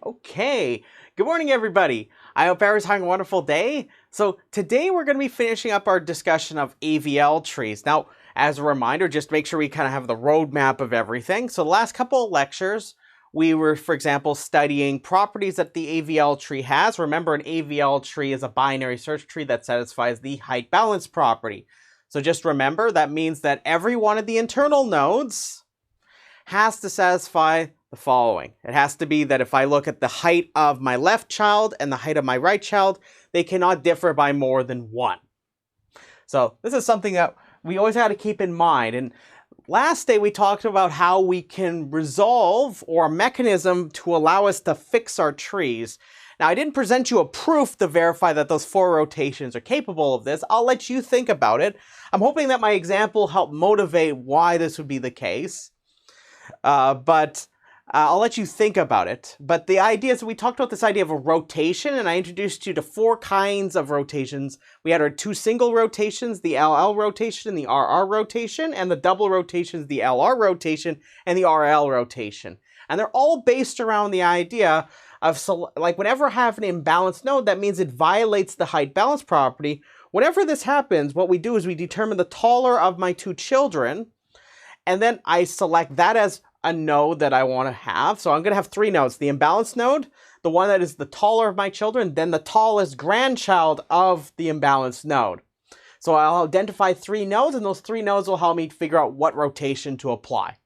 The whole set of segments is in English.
Okay, good morning everybody. I hope everyone's having a wonderful day. So today we're going to be finishing up our discussion of AVL trees. Now, as a reminder, just make sure we kind of have the roadmap of everything. So the last couple of lectures, we were, for example, studying properties that the AVL tree has. Remember, an AVL tree is a binary search tree that satisfies the height balance property. So just remember, that means that every one of the internal nodes has to satisfy the following. It has to be that if I look at the height of my left child and the height of my right child, they cannot differ by more than 1. So this is something that we always have to keep in mind. And last day we talked about how we can resolve or a mechanism to allow us to fix our trees. Now, I didn't present you a proof to verify that those 4 rotations are capable of this. I'll let you think about it. I'm hoping that my example helped motivate why this would be the case. But I'll let you think about it. But the idea is, we talked about this idea of a rotation, and I introduced you to 4 kinds of rotations. We had our 2 single rotations, the LL rotation, the RR rotation, and the double rotations, the LR rotation, and the RL rotation. And they're all based around the idea of, like, whenever I have an imbalanced node, that means it violates the height balance property. Whenever this happens, what we do is we determine the taller of my 2 children, and then I select that as a node that I want to have. So I'm going to have 3 nodes. The imbalanced node, the one that is the taller of my children, then the tallest grandchild of the imbalanced node. So I'll identify 3 nodes, and those 3 nodes will help me figure out what rotation to apply.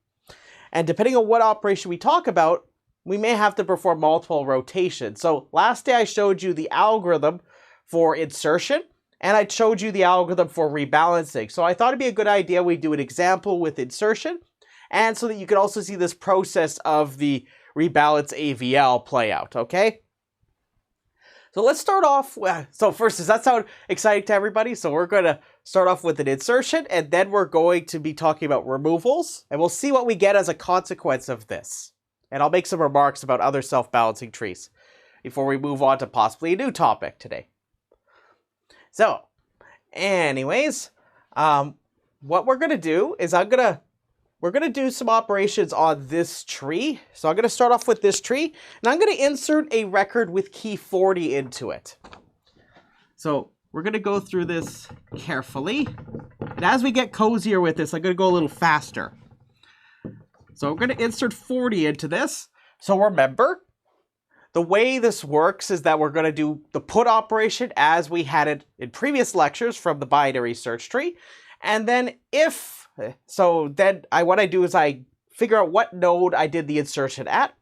And depending on what operation we talk about, we may have to perform multiple rotations. So last day I showed you the algorithm for insertion, and I showed you the algorithm for rebalancing. So I thought it'd be a good idea we do an example with insertion, and so that you can also see this process of the rebalance AVL play out, okay? So let's start off with, so first, does that sound exciting to everybody? So we're going to start off with an insertion, and then we're going to be talking about removals, and we'll see what we get as a consequence of this. And I'll make some remarks about other self-balancing trees before we move on to possibly a new topic today. So, anyways, what we're going to do is we're going to do some operations on this tree. So I'm going to start off with this tree, and I'm going to insert a record with key 40 into it. So we're going to go through this carefully. And as we get cozier with this, I'm going to go a little faster. So we're going to insert 40 into this. So remember, the way this works is that we're going to do the put operation as we had it in previous lectures from the binary search tree. And then what I do is I figure out what node I did the insertion at,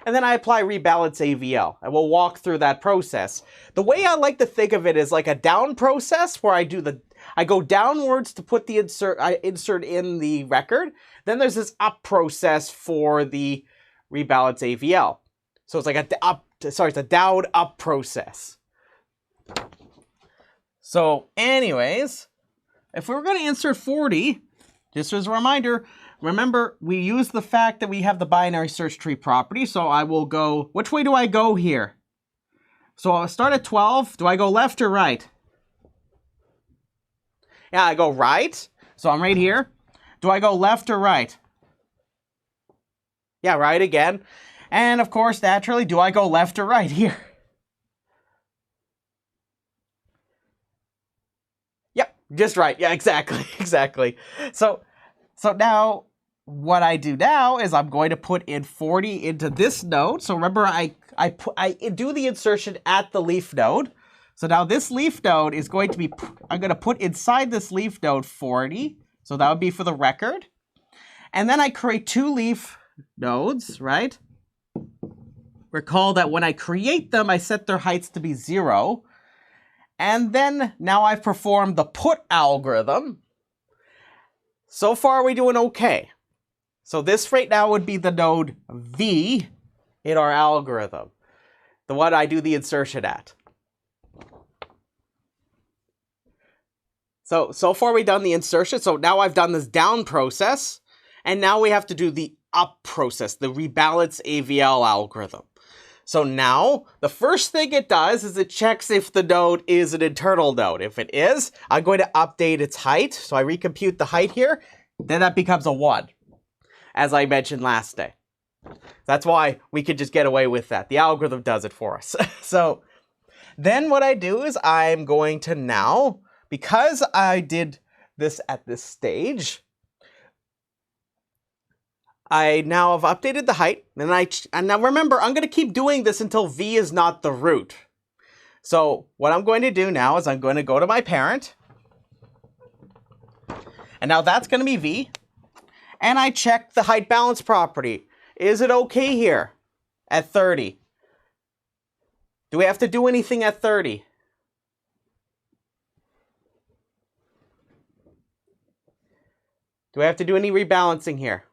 and then I apply rebalance AVL, and we'll walk through that process. The way I like to think of it is like a down process, where I go downwards to put the insert in the record. Then there's this up process for the rebalance AVL. So it's like it's a down up process. So anyways, if we were going to insert 40, just as a reminder, remember, we use the fact that we have the binary search tree property. So I will go, which way do I go here? So I'll start at 12. Do I go left or right? Yeah, I go right. So I'm right here. Do I go left or right? Yeah, right again. And of course, naturally, do I go left or right here? Yep, just right. Yeah, exactly, exactly. So now, what I do now is I'm going to put in 40 into this node. So remember, I do the insertion at the leaf node. So now this leaf node is going to be, I'm going to put inside this leaf node 40. So that would be for the record. And then I create 2 leaf nodes, right? Recall that when I create them, I set their heights to be 0. And then now I've performed the put algorithm. So far, we're doing okay. So this right now would be the node V in our algorithm, the one I do the insertion at. So far we've done the insertion. So now I've done this down process, and now we have to do the up process, the rebalance AVL algorithm. So now, the first thing it does is it checks if the node is an internal node. If it is, I'm going to update its height. So I recompute the height here. Then that becomes a 1, as I mentioned last day. Does That's why we could just get away with that. The algorithm does it for us. So then what I do is I'm going to now, because I did this at this stage, I now have updated the height, and now remember, I'm going to keep doing this until V is not the root. So what I'm going to do now is I'm going to go to my parent, and now that's going to be V, and I check the height balance property. Is it okay here at 30? Do we have to do anything at 30? Do we have to do any rebalancing here?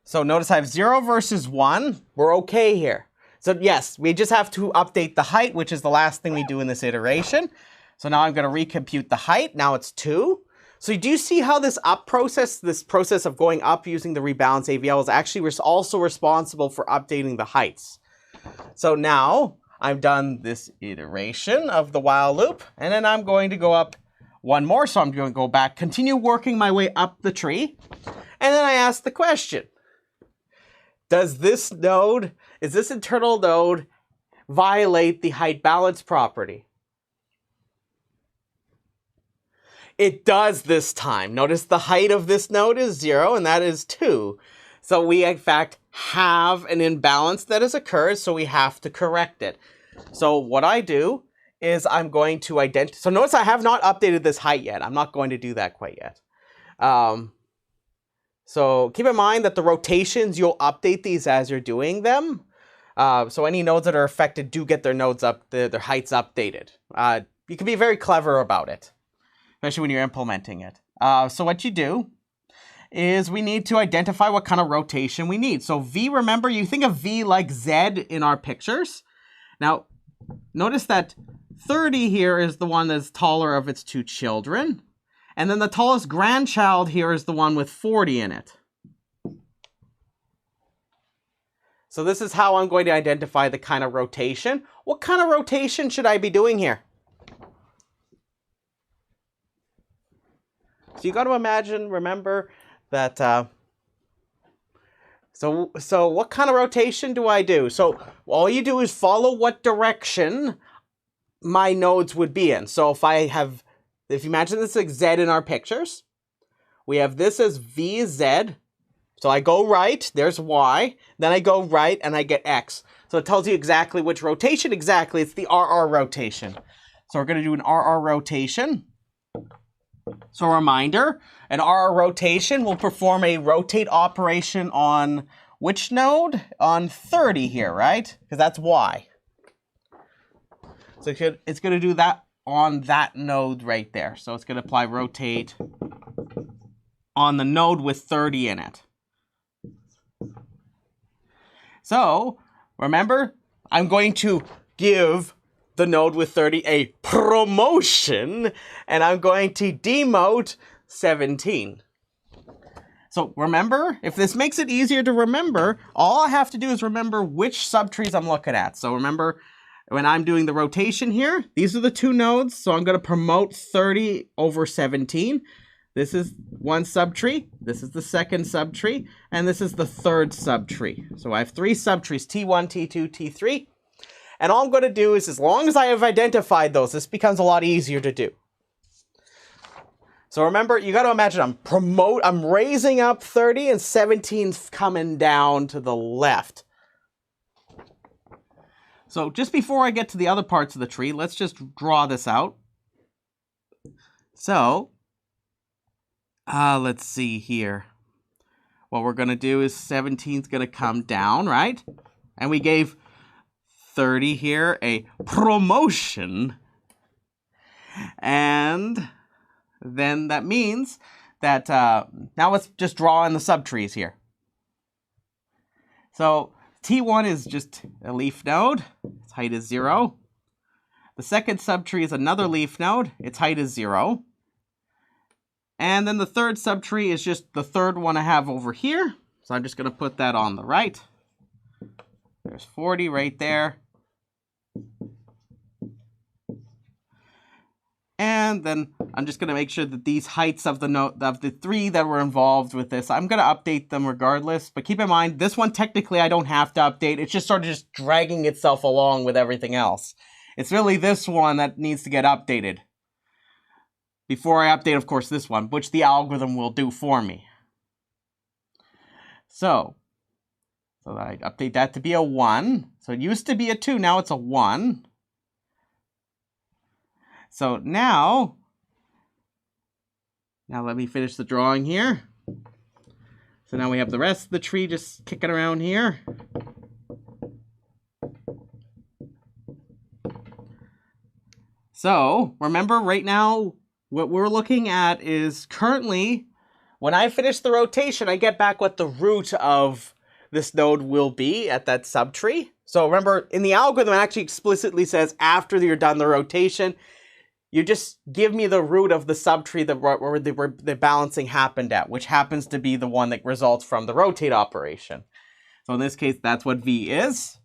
So notice I have 0 versus 1. We're okay here. So yes, we just have to update the height, which is the last thing we do in this iteration. So now I'm going to recompute the height. Now it's 2. So you do see how this process of going up using the rebalance AVL is actually also responsible for updating the heights. So now I've done this iteration of the while loop, and then I'm going to go up one more. So I'm going to go back, continue working my way up the tree. And then I ask the question, does this node, is this internal node violate the height balance property? It does this time. Notice the height of this node is 0, and that is 2. So we, in fact, have an imbalance that has occurred, so we have to correct it. So what I do is I'm going to identify. So notice I have not updated this height yet. I'm not going to do that quite yet. So keep in mind that the rotations, you'll update these as you're doing them. So any nodes that are affected do get their nodes up, their heights updated. You can be very clever about it, especially when you're implementing it. So what you do is we need to identify what kind of rotation we need. So V, remember, you think of V like Z in our pictures. Now, notice that 30 here is the one that's taller of its 2 children. And then the tallest grandchild here is the one with 40 in it. So this is how I'm going to identify the kind of rotation. What kind of rotation should I be doing here? So you got to imagine, remember that, so what kind of rotation do I do? So all you do is follow what direction my nodes would be in. So if you imagine this as Z in our pictures, we have this as VZ. So I go right, there's Y, then I go right and I get X. So it tells you exactly which rotation, exactly, it's the RR rotation. So we're going to do an RR rotation. So a reminder, an RR rotation will perform a rotate operation on which node? On 30 here, right? Because that's Y. So it's going to do that on that node right there. So it's going to apply rotate on the node with 30 in it. So remember, I'm going to give the node with 30 a promotion, and I'm going to demote 17. So remember, if this makes it easier to remember, all I have to do is remember which subtrees I'm looking at. So remember, when I'm doing the rotation here, these are the 2 nodes, so I'm going to promote 30 over 17. This is one subtree, this is the second subtree, and this is the third subtree. So I have 3 subtrees, T1, T2, T3. And all I'm going to do is, as long as I have identified those, this becomes a lot easier to do. So remember, you got to imagine I'm raising up 30 and 17's coming down to the left. So just before I get to the other parts of the tree, let's just draw this out. So let's see here. What we're going to do is 17's going to come down, right? And we gave 30 here a promotion. And then that means that now let's just draw in the subtrees here. So T1 is just a leaf node. Its height is 0. The second subtree is another leaf node. Its height is 0. And then the third subtree is just the third one I have over here. So I'm just going to put that on the right. There's 40 right there. And then I'm just going to make sure that these heights of the three that were involved with this, I'm going to update them regardless. But keep in mind, this one technically I don't have to update. It's just sort of just dragging itself along with everything else. It's really this one that needs to get updated. Before I update, of course, this one, which the algorithm will do for me. So I update that to be a 1. So it used to be a 2, now it's a 1. So now let me finish the drawing here. So now we have the rest of the tree just kicking around here. So remember right now, what we're looking at is currently, when I finish the rotation, I get back what the root of this node will be at that subtree. So remember, in the algorithm, it actually explicitly says after you're done the rotation, you just give me the root of the subtree where the balancing happened at, which happens to be the one that results from the rotate operation. So in this case, that's what V is.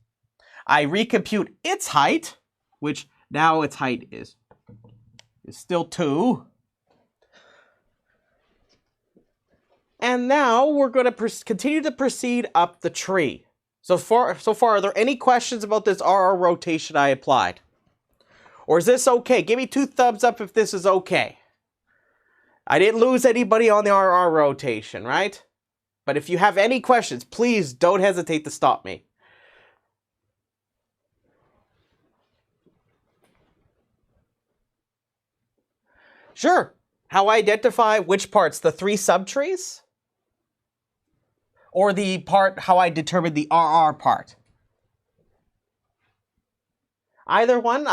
I recompute its height, which now its height is still 2. And now we're going to continue to proceed up the tree. So far, are there any questions about this RR rotation I applied? Or is this okay? Give me 2 thumbs up if this is okay. I didn't lose anybody on the RR rotation, right? But if you have any questions, please don't hesitate to stop me. Sure. How I identify which parts? The 3 subtrees? Or the part, how I determine the RR part? Either one,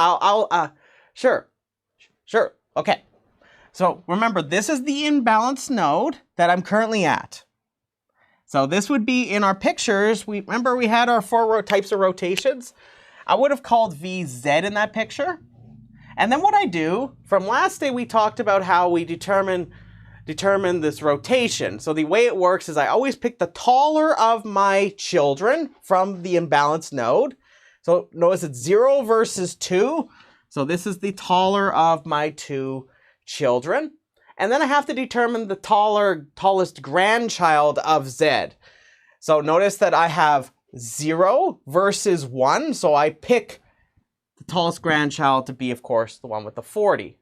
sure, okay. So remember, this is the imbalanced node that I'm currently at. So this would be in our pictures. Remember we had our 4 types of rotations. I would have called VZ in that picture. And then what I do, from last day we talked about how we determine this rotation. So the way it works is I always pick the taller of my children from the imbalanced node. So notice it's 0 versus 2. So this is the taller of my 2 children. And then I have to determine the tallest grandchild of Z. So notice that I have 0 versus 1. So I pick the tallest grandchild to be, of course, the one with the 40.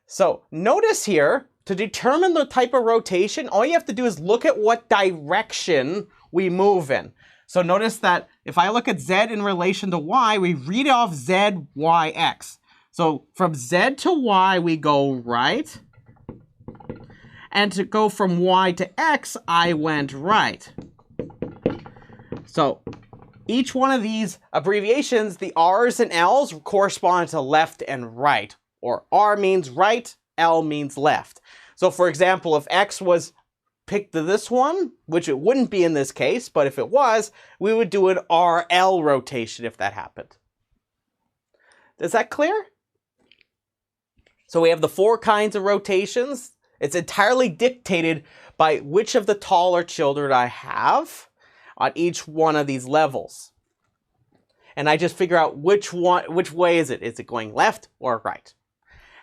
So notice here, to determine the type of rotation, all you have to do is look at what direction we move in. So notice that if I look at Z in relation to Y, we read off Z, Y, X. So from Z to Y, we go right. And to go from Y to X, I went right. So each one of these abbreviations, the R's and L's correspond to left and right. Or R means right, L means left. So for example, if X was picked to this one, which it wouldn't be in this case, but if it was, we would do an RL rotation if that happened. Is that clear? So we have the 4 kinds of rotations. It's entirely dictated by which of the taller children I have on each one of these levels. And I just figure out which way is it? Is it going left or right?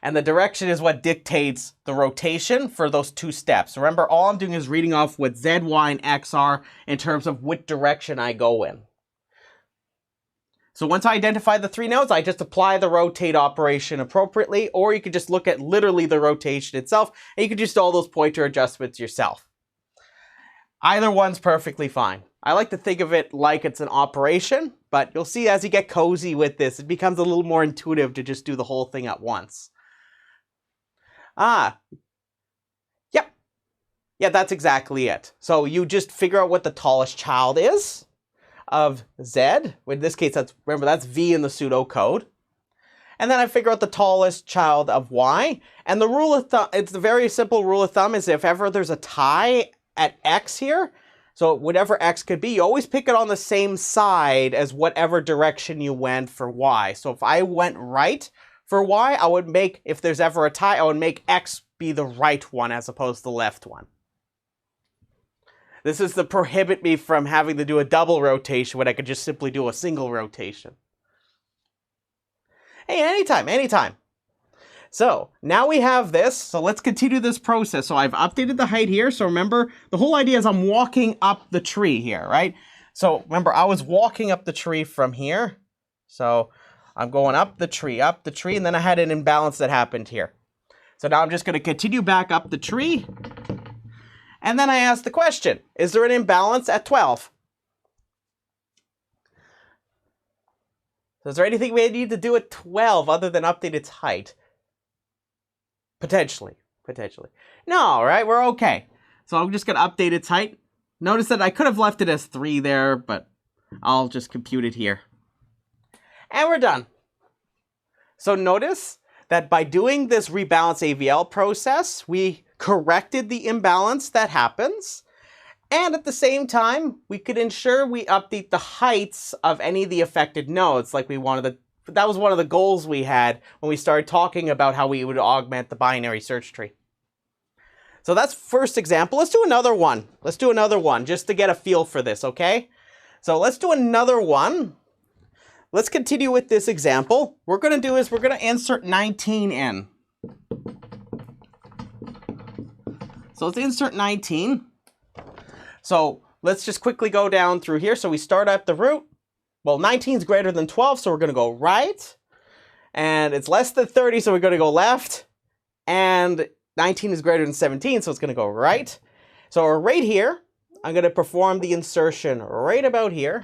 And the direction is what dictates the rotation for those 2 steps. Remember, all I'm doing is reading off what Z, Y, and X are in terms of what direction I go in. So once I identify the 3 nodes, I just apply the rotate operation appropriately, or you could just look at literally the rotation itself, and you could just do all those pointer adjustments yourself. Either one's perfectly fine. I like to think of it like it's an operation, but you'll see as you get cozy with this, it becomes a little more intuitive to just do the whole thing at once. Yep. Yeah, that's exactly it. So you just figure out what the tallest child is of Z. In this case, remember that's V in the pseudocode. And then I figure out the tallest child of Y. And the rule of thumb, it's a very simple rule of thumb, is if ever there's a tie at X here, so whatever X could be, you always pick it on the same side as whatever direction you went for Y. So if I went right for Y, I would make, if there's ever a tie, I would make X be the right one as opposed to the left one. This is to prohibit me from having to do a double rotation when I could just simply do a single rotation. Hey, anytime. So now we have this. So let's continue this process. So I've updated the height here. So remember, the whole idea is I'm walking up the tree here, right? So remember, I was walking up the tree from here. So I'm going up the tree, and then I had an imbalance that happened here. So now I'm just going to continue back up the tree. And then I ask the question, is there an imbalance at 12? So is there anything we need to do at 12 other than update its height? Potentially. No, right? We're okay. So I'm just going to update its height. Notice that I could have left it as 3 there, but I'll just compute it here. And we're done. So notice that by doing this rebalance-AVL process, we corrected the imbalance that happens. And at the same time, we could ensure we update the heights of any of the affected nodes like we wanted. That was one of the goals we had when we started talking about how we would augment the binary search tree. So that's first example. Let's do another one. Let's do another one just to get a feel for this, okay? So let's do another one. Let's continue with this example. What we're going to do is we're going to insert 19 in. So let's insert 19. So let's just quickly go down through here. So we start at the root. Well, 19 is greater than 12, so we're going to go right. And it's less than 30, so we're going to go left. And 19 is greater than 17, so it's going to go right. So right here, I'm going to perform the insertion right about here.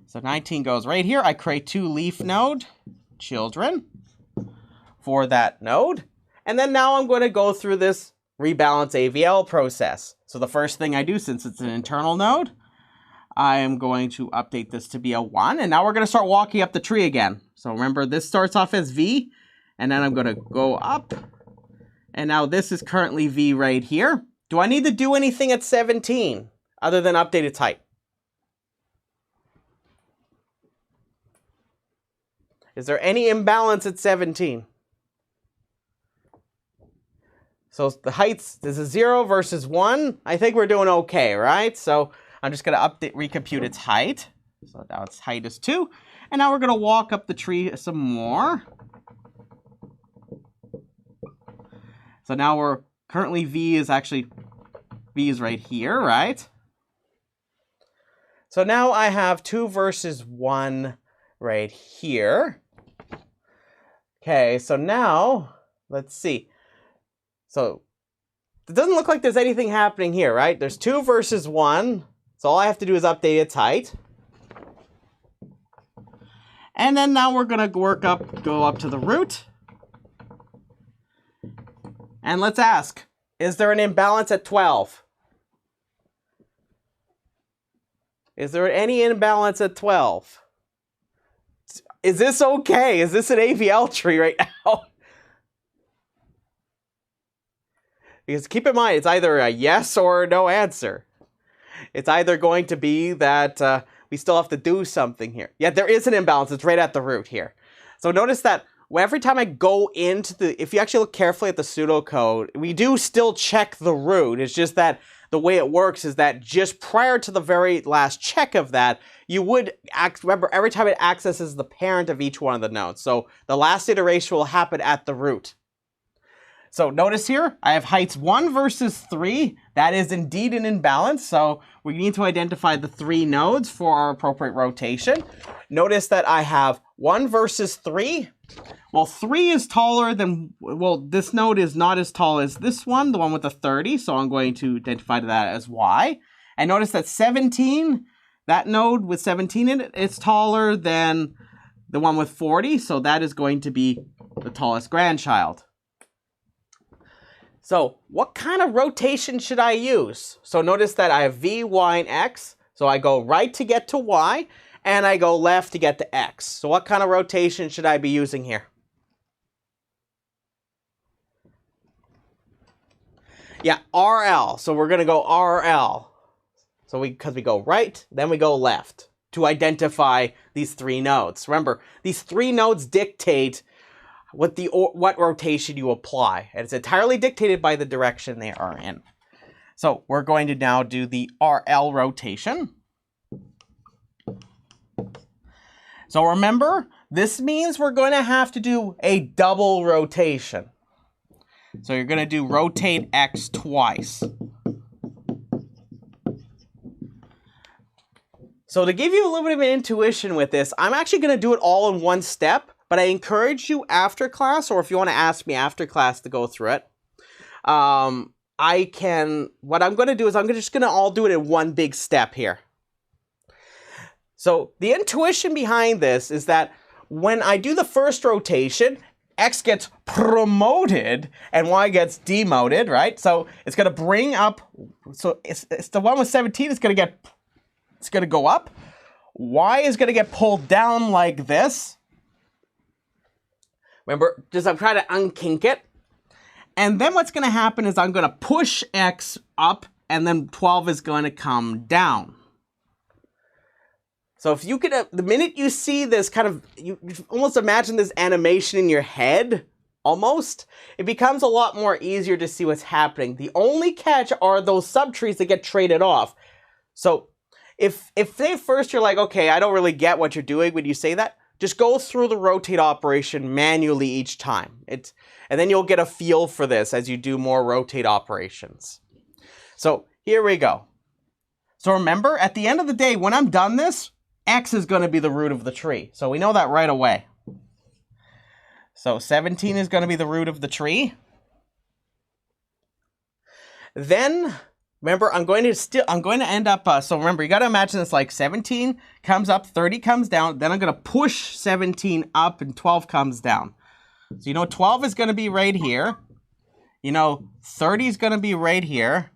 So 19 goes right here. I create 2 leaf node children for that node. And then now I'm going to go through this rebalance-AVL process. So the first thing I do, since it's an internal node, I am going to update this to be a 1. And now we're going to start walking up the tree again. So remember, this starts off as V, and then I'm going to go up. And now this is currently V right here. Do I need to do anything at 17 other than update its height? Is there any imbalance at 17? So the heights, this is 0 versus 1. I think we're doing okay, right? So I'm just going to recompute its height. So now its height is 2. And now we're going to walk up the tree some more. So now we're currently V is right here, right? So now I have 2 versus 1 right here. Okay, so now let's see. So it doesn't look like there's anything happening here, right? There's 2 versus 1. So all I have to do is update its height. And then now we're going to go up to the root. And let's ask, is there an imbalance at 12? Is there any imbalance at 12? Is this okay? Is this an AVL tree right now? Because keep in mind, it's either a yes or no answer. It's either going to be that we still have to do something here. Yeah, there is an imbalance. It's right at the root here. So notice that every time I go into if you actually look carefully at the pseudocode, we do still check the root. It's just that the way it works is that just prior to the very last check of that, you would remember every time it accesses the parent of each one of the nodes. So the last iteration will happen at the root. So notice here, I have heights 1 versus 3. That is indeed an imbalance. So we need to identify the 3 nodes for our appropriate rotation. Notice that I have 1 versus 3. Well, 3 is taller than, well, this node is not as tall as this one, the one with the 30. So I'm going to identify that as Y. And notice that 17, that node with 17 in it, it's taller than the one with 40. So that is going to be the tallest grandchild. So what kind of rotation should I use? So notice that I have V, Y, and X. So I go right to get to Y, and I go left to get to X. So what kind of rotation should I be using here? Yeah, RL. So we're going to go RL. So because we go right, then we go left to identify these 3 nodes. Remember, these 3 nodes dictate what rotation you apply. And it's entirely dictated by the direction they are in. So we're going to now do the RL rotation. So remember this means we're going to have to do a double rotation. So you're going to do rotate X twice. So to give you a little bit of an intuition with this, I'm actually going to do it all in one step, but I encourage you after class, or if you want to ask me after class to go through it, what I'm going to do is I'm just going to all do it in one big step here. So the intuition behind this is that when I do the first rotation, X gets promoted and Y gets demoted, right? So it's going to bring up, so it's the one with 17 is going to get, it's going to go up. Y is going to get pulled down like this. Remember, I'm trying to unkink it. And then what's going to happen is I'm going to push X up, and then 12 is going to come down. So if you could, the minute you see this kind of, you almost imagine this animation in your head, almost, it becomes a lot more easier to see what's happening. The only catch are those subtrees that get traded off. So if say first you're like, okay, I don't really get what you're doing when you say that, just go through the rotate operation manually each time. And then you'll get a feel for this as you do more rotate operations. So here we go. So remember, at the end of the day, when I'm done this, X is going to be the root of the tree. So we know that right away. So 17 is going to be the root of the tree. Then, remember, I'm going to end up, so remember, you got to imagine this like 17 comes up, 30 comes down, then I'm going to push 17 up and 12 comes down. So you know 12 is going to be right here. You know 30 is going to be right here.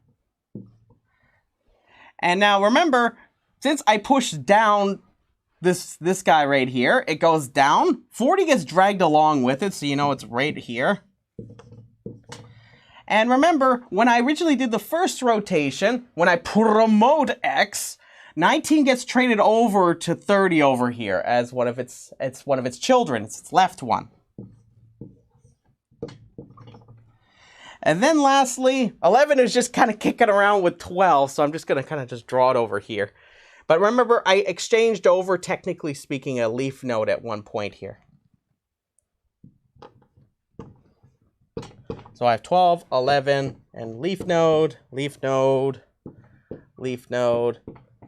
And now remember, since I pushed down this guy right here, it goes down. 40 gets dragged along with it, so you know it's right here. And remember, when I originally did the first rotation, when I promote X, 19 gets traded over to 30 over here as one of its children. It's its left one. And then lastly, 11 is just kind of kicking around with 12, so I'm just going to kind of just draw it over here. But remember, I exchanged over, technically speaking, a leaf node at one point here. So I have 12, 11, and leaf node, leaf node, leaf node,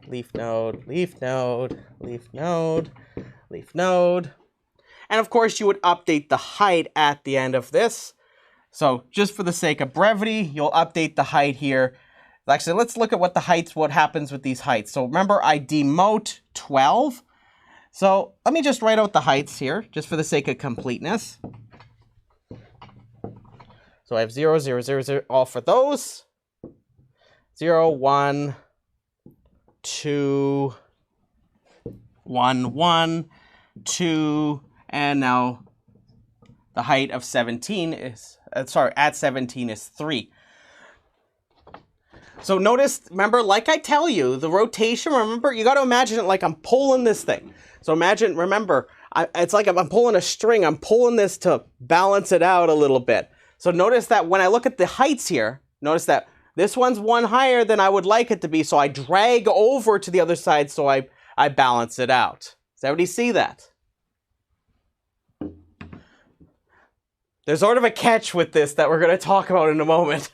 leaf node, leaf node, leaf node, leaf node. And of course, you would update the height at the end of this. So just for the sake of brevity, you'll update the height here. Actually, let's look at what happens with these heights. So remember, I demote 12. So let me just write out the heights here, just for the sake of completeness. So I have 0, 0, 0, 0, all for those. 0, 1, 2, 1, 1, 2, and now the height of 17 is, at 17 is 3. So notice, remember, like I tell you, the rotation, remember, you got to imagine it like I'm pulling this thing. So remember, it's like I'm pulling a string. I'm pulling this to balance it out a little bit. So notice that when I look at the heights here, notice that this one's one higher than I would like it to be. So I drag over to the other side so I balance it out. Does everybody see that? There's sort of a catch with this that we're going to talk about in a moment.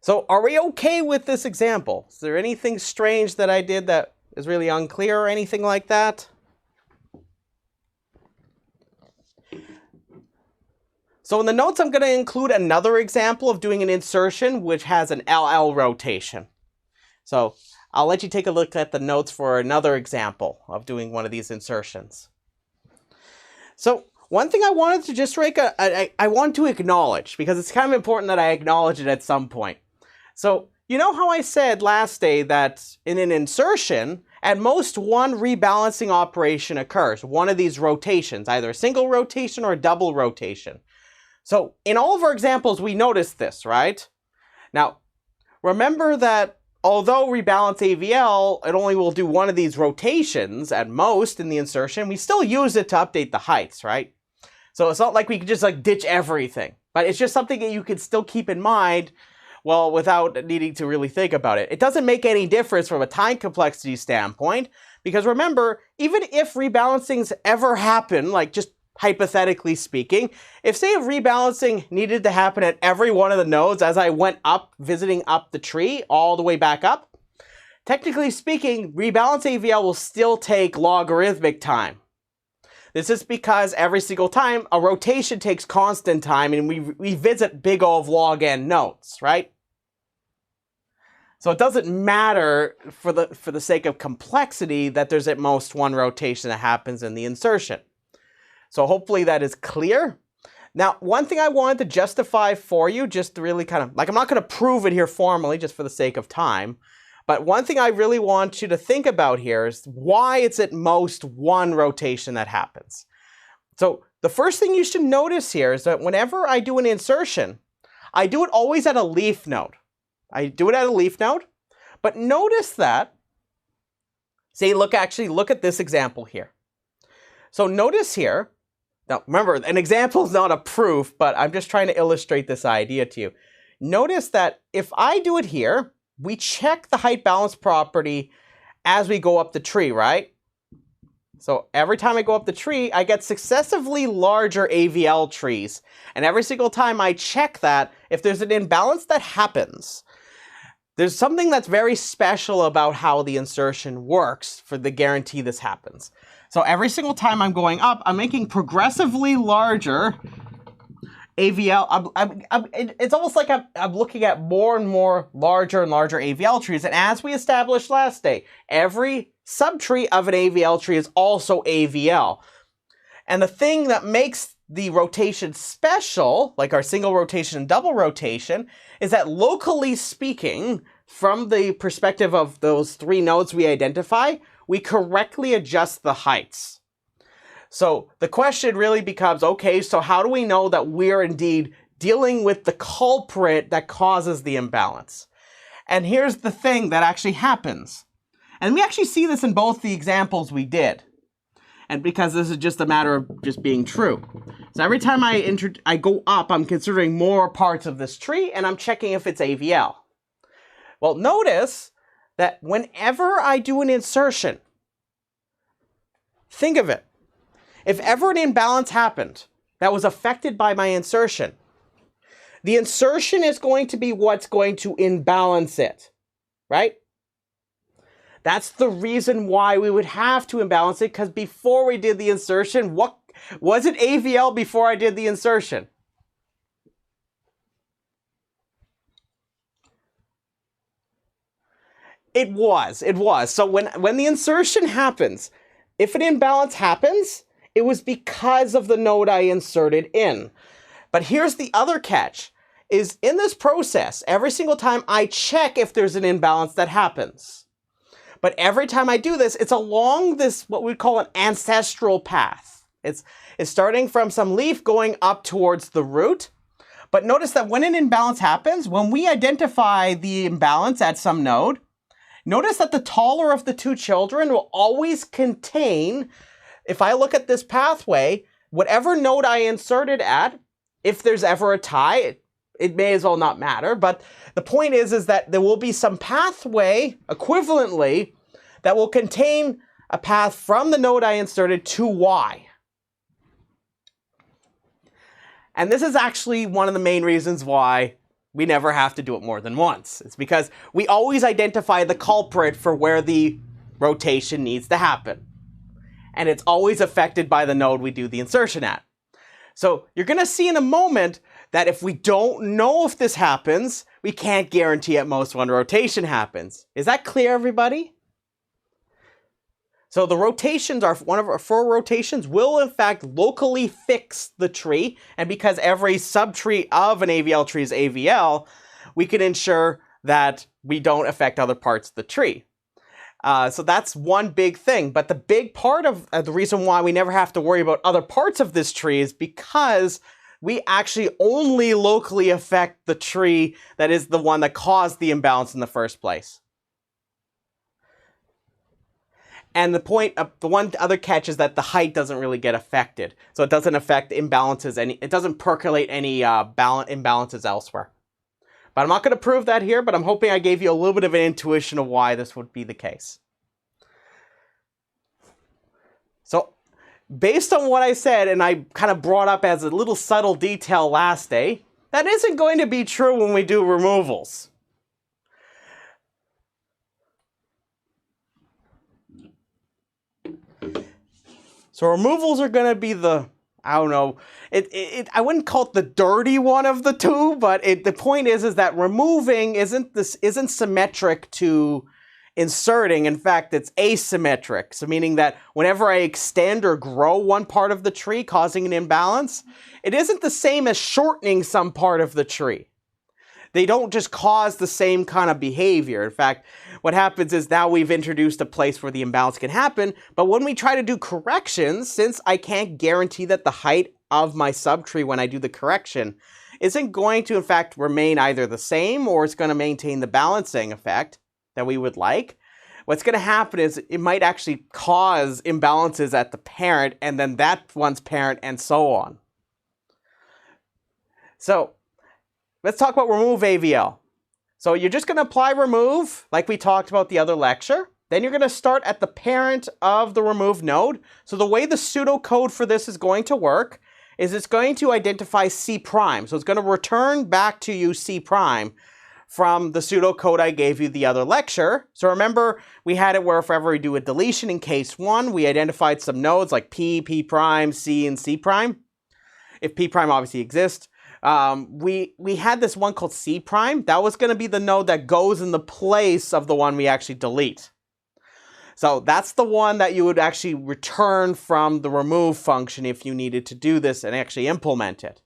So are we okay with this example? Is there anything strange that I did that is really unclear or anything like that? So in the notes, I'm going to include another example of doing an insertion, which has an LL rotation. So I'll let you take a look at the notes for another example of doing one of these insertions. So one thing I wanted to just I want to acknowledge, because it's kind of important that I acknowledge it at some point. So you know how I said last day that in an insertion, at most one rebalancing operation occurs, one of these rotations, either a single rotation or a double rotation. So in all of our examples, we noticed this, right? Now, remember that although removeAVL, it only will do one of these rotations at most in the insertion, we still use it to update the heights, right? So it's not like we could just like ditch everything, but it's just something that you could still keep in mind well, without needing to really think about it. It doesn't make any difference from a time complexity standpoint, because remember, even if rebalancings ever happen, like just hypothetically speaking, if say a rebalancing needed to happen at every one of the nodes as I went up, visiting up the tree all the way back up, technically speaking, rebalance AVL will still take logarithmic time. This is because every single time a rotation takes constant time and we visit big O of log n nodes, right? So it doesn't matter for the sake of complexity that there's at most one rotation that happens in the insertion. So hopefully that is clear. Now, one thing I wanted to justify for you, just to really kind of, like I'm not going to prove it here formally just for the sake of time, but one thing I really want you to think about here is why it's at most one rotation that happens. So the first thing you should notice here is that whenever I do an insertion, I do it always at a leaf node. I do it at a leaf node, but notice that, say, look at this example here. So notice here, now remember, an example is not a proof, but I'm just trying to illustrate this idea to you. Notice that if I do it here, we check the height balance property as we go up the tree, right? So every time I go up the tree, I get successively larger AVL trees. And every single time I check that, if there's an imbalance that happens, there's something that's very special about how the insertion works for the guarantee this happens. So every single time I'm going up, I'm making progressively larger AVL. It's almost like I'm looking at more and more larger and larger AVL trees. And as we established last day, every subtree of an AVL tree is also AVL. And the thing that makes the rotation special, like our single rotation and double rotation, is that locally speaking, from the perspective of those three nodes we identify, we correctly adjust the heights. So the question really becomes, okay, so how do we know that we're indeed dealing with the culprit that causes the imbalance? And here's the thing that actually happens. And we actually see this in both the examples we did. And because this is just a matter of just being true. So every time I go up, I'm considering more parts of this tree, and I'm checking if it's AVL. Well, notice that whenever I do an insertion, think of it. If ever an imbalance happened that was affected by my insertion, the insertion is going to be what's going to imbalance it, right? That's the reason why we would have to imbalance it, because before we did the insertion, what was it AVL before I did the insertion? It was. So when the insertion happens, if an imbalance happens, it was because of the node I inserted in. But here's the other catch, is in this process, every single time I check if there's an imbalance that happens. But every time I do this, it's along this, what we call an ancestral path. It's starting from some leaf going up towards the root. But notice that when an imbalance happens, when we identify the imbalance at some node, notice that the taller of the two children will always contain, if I look at this pathway, whatever node I inserted at, if there's ever a tie, it may as well not matter, but the point is that there will be some pathway equivalently that will contain a path from the node I inserted to Y. And this is actually one of the main reasons why we never have to do it more than once. It's because we always identify the culprit for where the rotation needs to happen. And it's always affected by the node we do the insertion at. So you're going to see in a moment that if we don't know if this happens, we can't guarantee at most one rotation happens. Is that clear, everybody? So the rotations are, one of our 4 rotations will in fact locally fix the tree. And because every subtree of an AVL tree is AVL, we can ensure that we don't affect other parts of the tree. So that's one big thing. But the big part of the reason why we never have to worry about other parts of this tree is because we actually only locally affect the tree that is the one that caused the imbalance in the first place. And the one other catch is that the height doesn't really get affected. So it doesn't affect imbalances, it doesn't percolate any imbalances elsewhere. But I'm not going to prove that here, but I'm hoping I gave you a little bit of an intuition of why this would be the case. So based on what I said, and I kind of brought up as a little subtle detail last day, that isn't going to be true when we do removals. So removals are going to be the, I don't know, I wouldn't call it the dirty one of the two, but the point is that removing isn't symmetric to inserting. In fact, it's asymmetric. So meaning that whenever I extend or grow one part of the tree, causing an imbalance, it isn't the same as shortening some part of the tree. They don't just cause the same kind of behavior. In fact, what happens is now we've introduced a place where the imbalance can happen, but when we try to do corrections, since I can't guarantee that the height of my subtree when I do the correction isn't going to in fact remain either the same or it's going to maintain the balancing effect that we would like, what's going to happen is it might actually cause imbalances at the parent and then that one's parent and so on. So let's talk about removeAVL. So you're just going to apply remove like we talked about the other lecture. Then you're going to start at the parent of the remove node. So the way the pseudocode for this is going to work is it's going to identify C prime. So it's going to return back to you C prime from the pseudocode I gave you the other lecture. So remember, we had it where if ever we do a deletion in case 1, we identified some nodes like P, P prime, C, and C prime. If P prime obviously exists. We had this one called C prime. That was going to be the node that goes in the place of the one we actually delete. So that's the one that you would actually return from the remove function if you needed to do this and actually implement it.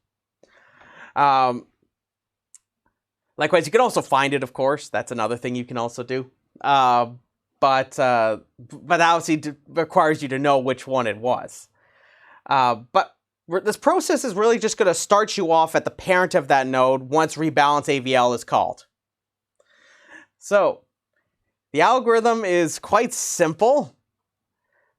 Likewise, you can also find it, of course. That's another thing you can also do. But obviously requires you to know which one it was. But this process is really just going to start you off at the parent of that node once rebalanceAVL is called. So the algorithm is quite simple,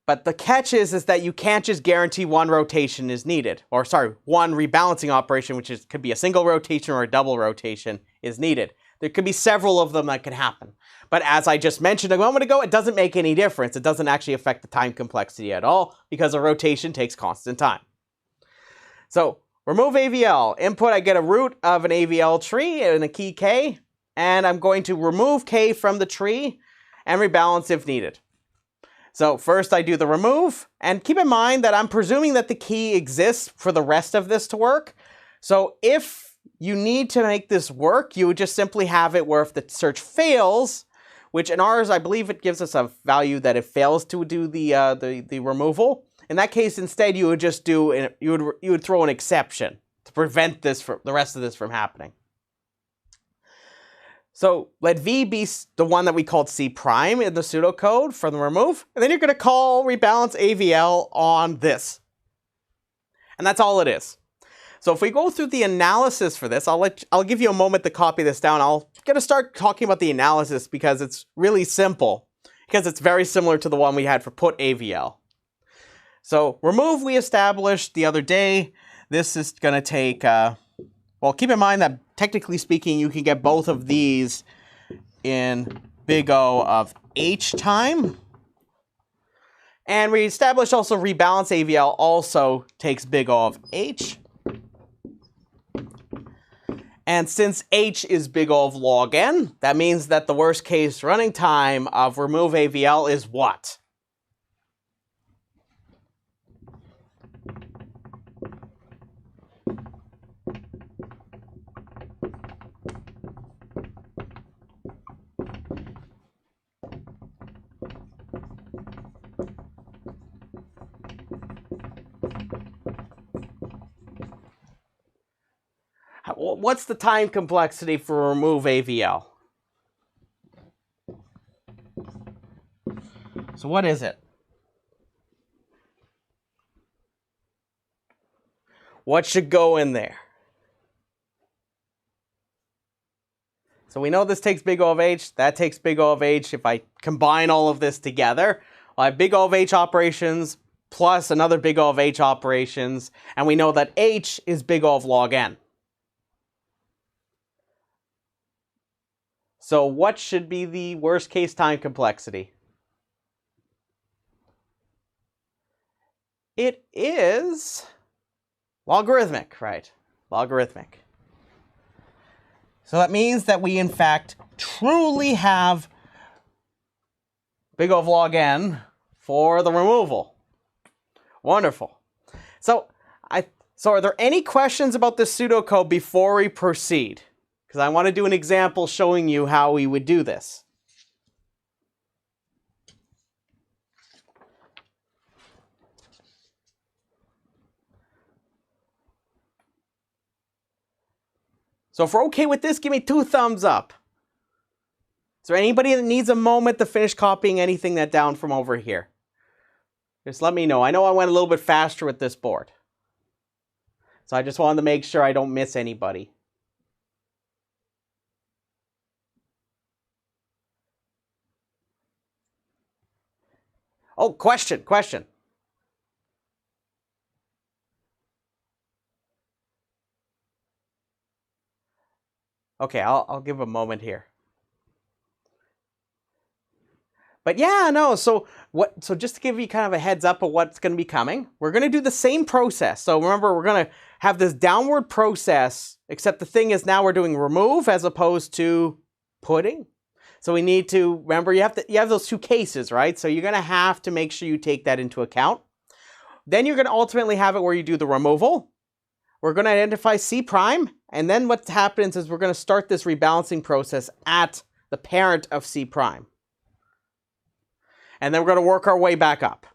but the catch is that you can't just guarantee one rotation is needed. Or sorry, one rebalancing operation, which could be a single rotation or a double rotation, is needed. There could be several of them that can happen. But as I just mentioned a moment ago, it doesn't make any difference. It doesn't actually affect the time complexity at all because a rotation takes constant time. So removeAVL, input, I get a root of an AVL tree and a key K, and I'm going to remove K from the tree and rebalance if needed. So first I do the remove, and keep in mind that I'm presuming that the key exists for the rest of this to work. So if you need to make this work, you would just simply have it where if the search fails, which in ours, I believe it gives us a value that it fails to do the removal. In that case, instead, you would just do, you would throw an exception to prevent this the rest of this from happening. So let V be the one that we called C prime in the pseudocode for the remove, and then you're going to call rebalanceAVL on this. And that's all it is. So if we go through the analysis for this, I'll give you a moment to copy this down. I'm going to start talking about the analysis because it's really simple, because it's very similar to the one we had for putAVL. So remove we established the other day. This is going to take, well, keep in mind that technically speaking, you can get both of these in big O of H time. And we established also rebalanceAVL also takes big O of H. And since H is big O of log n, that means that the worst case running time of removeAVL is what? What's the time complexity for removeAVL? So what is it? What should go in there? So we know this takes big O of H, that takes big O of H. If I combine all of this together, I have big O of H operations plus another big O of H operations, and we know that H is big O of log n. So what should be the worst case time complexity? It is logarithmic, right? Logarithmic. So that means that we, in fact, truly have big O of log n for the removal. Wonderful. So are there any questions about this pseudocode before we proceed? Because I want to do an example showing you how we would do this. So if we're okay with this, give me 2 thumbs up. Is there anybody that needs a moment to finish copying anything that down from over here? Just let me know. I know I went a little bit faster with this board. So I just wanted to make sure I don't miss anybody. Oh, question. Okay, I'll give a moment here. But yeah, no, so just to give you kind of a heads up of what's going to be coming, we're going to do the same process. So remember, we're going to have this downward process, except the thing is now we're doing remove as opposed to putting. So we need to, remember, you have those 2 cases, right? So you're going to have to make sure you take that into account. Then you're going to ultimately have it where you do the removal. We're going to identify C prime, and then what happens is we're going to start this rebalancing process at the parent of C prime. And then we're going to work our way back up.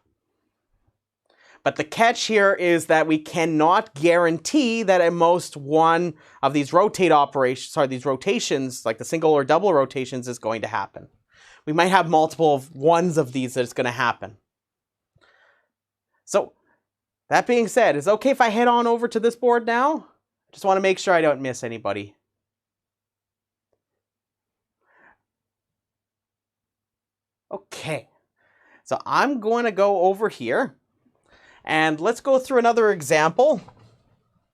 But the catch here is that we cannot guarantee that at most one of these these rotations, like the single or double rotations, is going to happen. We might have multiple of ones of these that it's going to happen. So that being said, is it okay if I head on over to this board now? Just want to make sure I don't miss anybody. Okay. So I'm going to go over here and let's go through another example.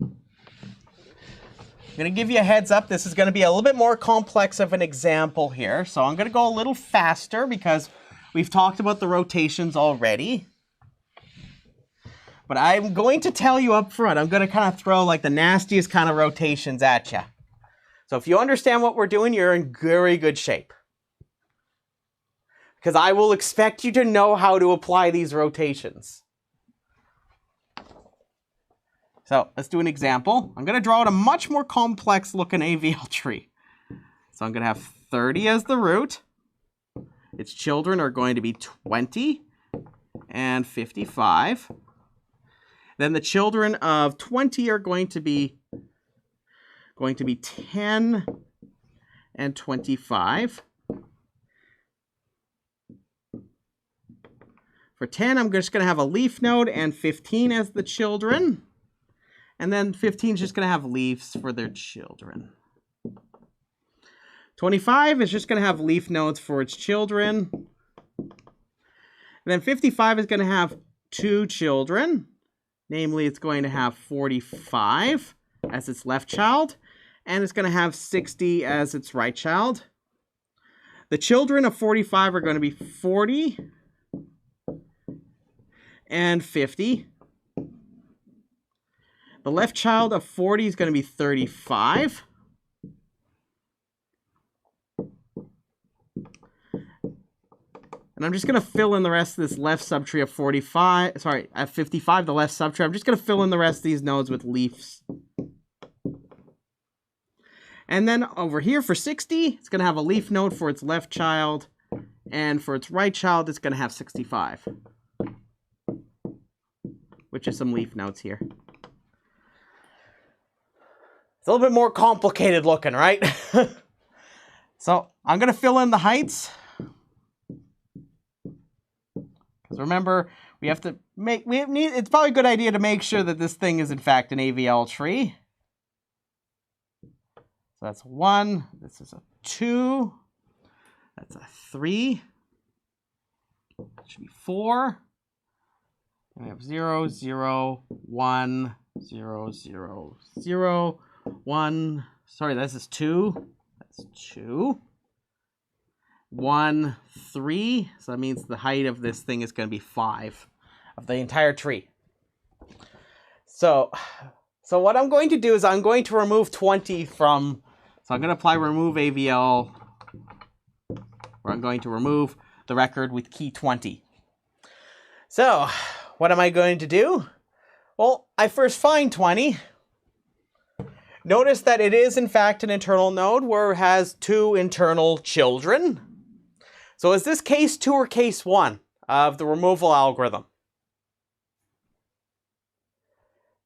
I'm going to give you a heads up. This is going to be a little bit more complex of an example here. So I'm going to go a little faster because we've talked about the rotations already. But I'm going to tell you up front, I'm going to kind of throw like the nastiest kind of rotations at you. So if you understand what we're doing, you're in very good shape. Because I will expect you to know how to apply these rotations. So let's do an example. I'm going to draw out a much more complex looking AVL tree. So I'm going to have 30 as the root. Its children are going to be 20 and 55. Then the children of 20 are going to be 10 and 25. For 10, I'm just going to have a leaf node and 15 as the children. And then 15 is just going to have leaves for their children. 25 is just going to have leaf nodes for its children. And then 55 is going to have 2 children. Namely, it's going to have 45 as its left child. And it's going to have 60 as its right child. The children of 45 are going to be 40 and 50. The left child of 40 is going to be 35. And I'm just going to fill in the rest of this left subtree of 45. Sorry, at 55, the left subtree. I'm just going to fill in the rest of these nodes with leaves. And then over here for 60, it's going to have a leaf node for its left child. And for its right child, it's going to have 65. Which is some leaf nodes here. It's a little bit more complicated looking, right? So I'm going to fill in the heights. Because remember, we have to make, it's probably a good idea to make sure that this thing is in fact an AVL tree. So that's 1, this is a 2, that's a 3, that should be 4. And we have 0, 0, 1, 0, 0, 0, 1. Sorry, this is 2. That's 2. 1, 3. So that means the height of this thing is going to be 5 of the entire tree. So what I'm going to do is I'm going to remove 20 from, so I'm going to apply removeAVL, where I'm going to remove the record with key 20. So what am I going to do? Well, I first find 20. Notice that it is in fact an internal node where it has 2 internal children. So is this case 2 or case 1 of the removal algorithm?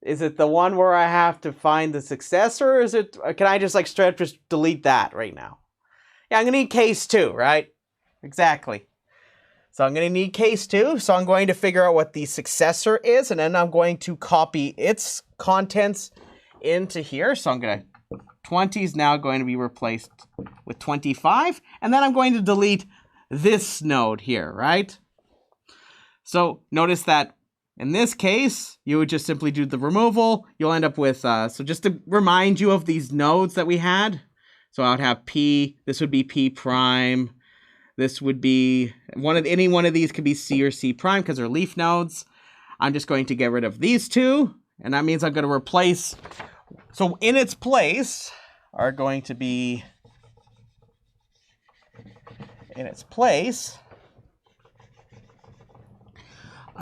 Is it the one where I have to find the successor, or is it, can I just like straight up just delete that right now? Yeah, I'm going to need case 2, right? Exactly. So I'm going to need case 2. So I'm going to figure out what the successor is, and then I'm going to copy its contents into here. So I'm going to, 20 is now going to be replaced with 25, and then I'm going to delete this node here, right? So notice that in this case, you would just simply do the removal. You'll end up with, so just to remind you of these nodes that we had. So I would have P, this would be P prime. This would be, any one of these could be C or C prime because they're leaf nodes. I'm just going to get rid of these 2. And that means I'm going to replace, so in its place are going to be, I'm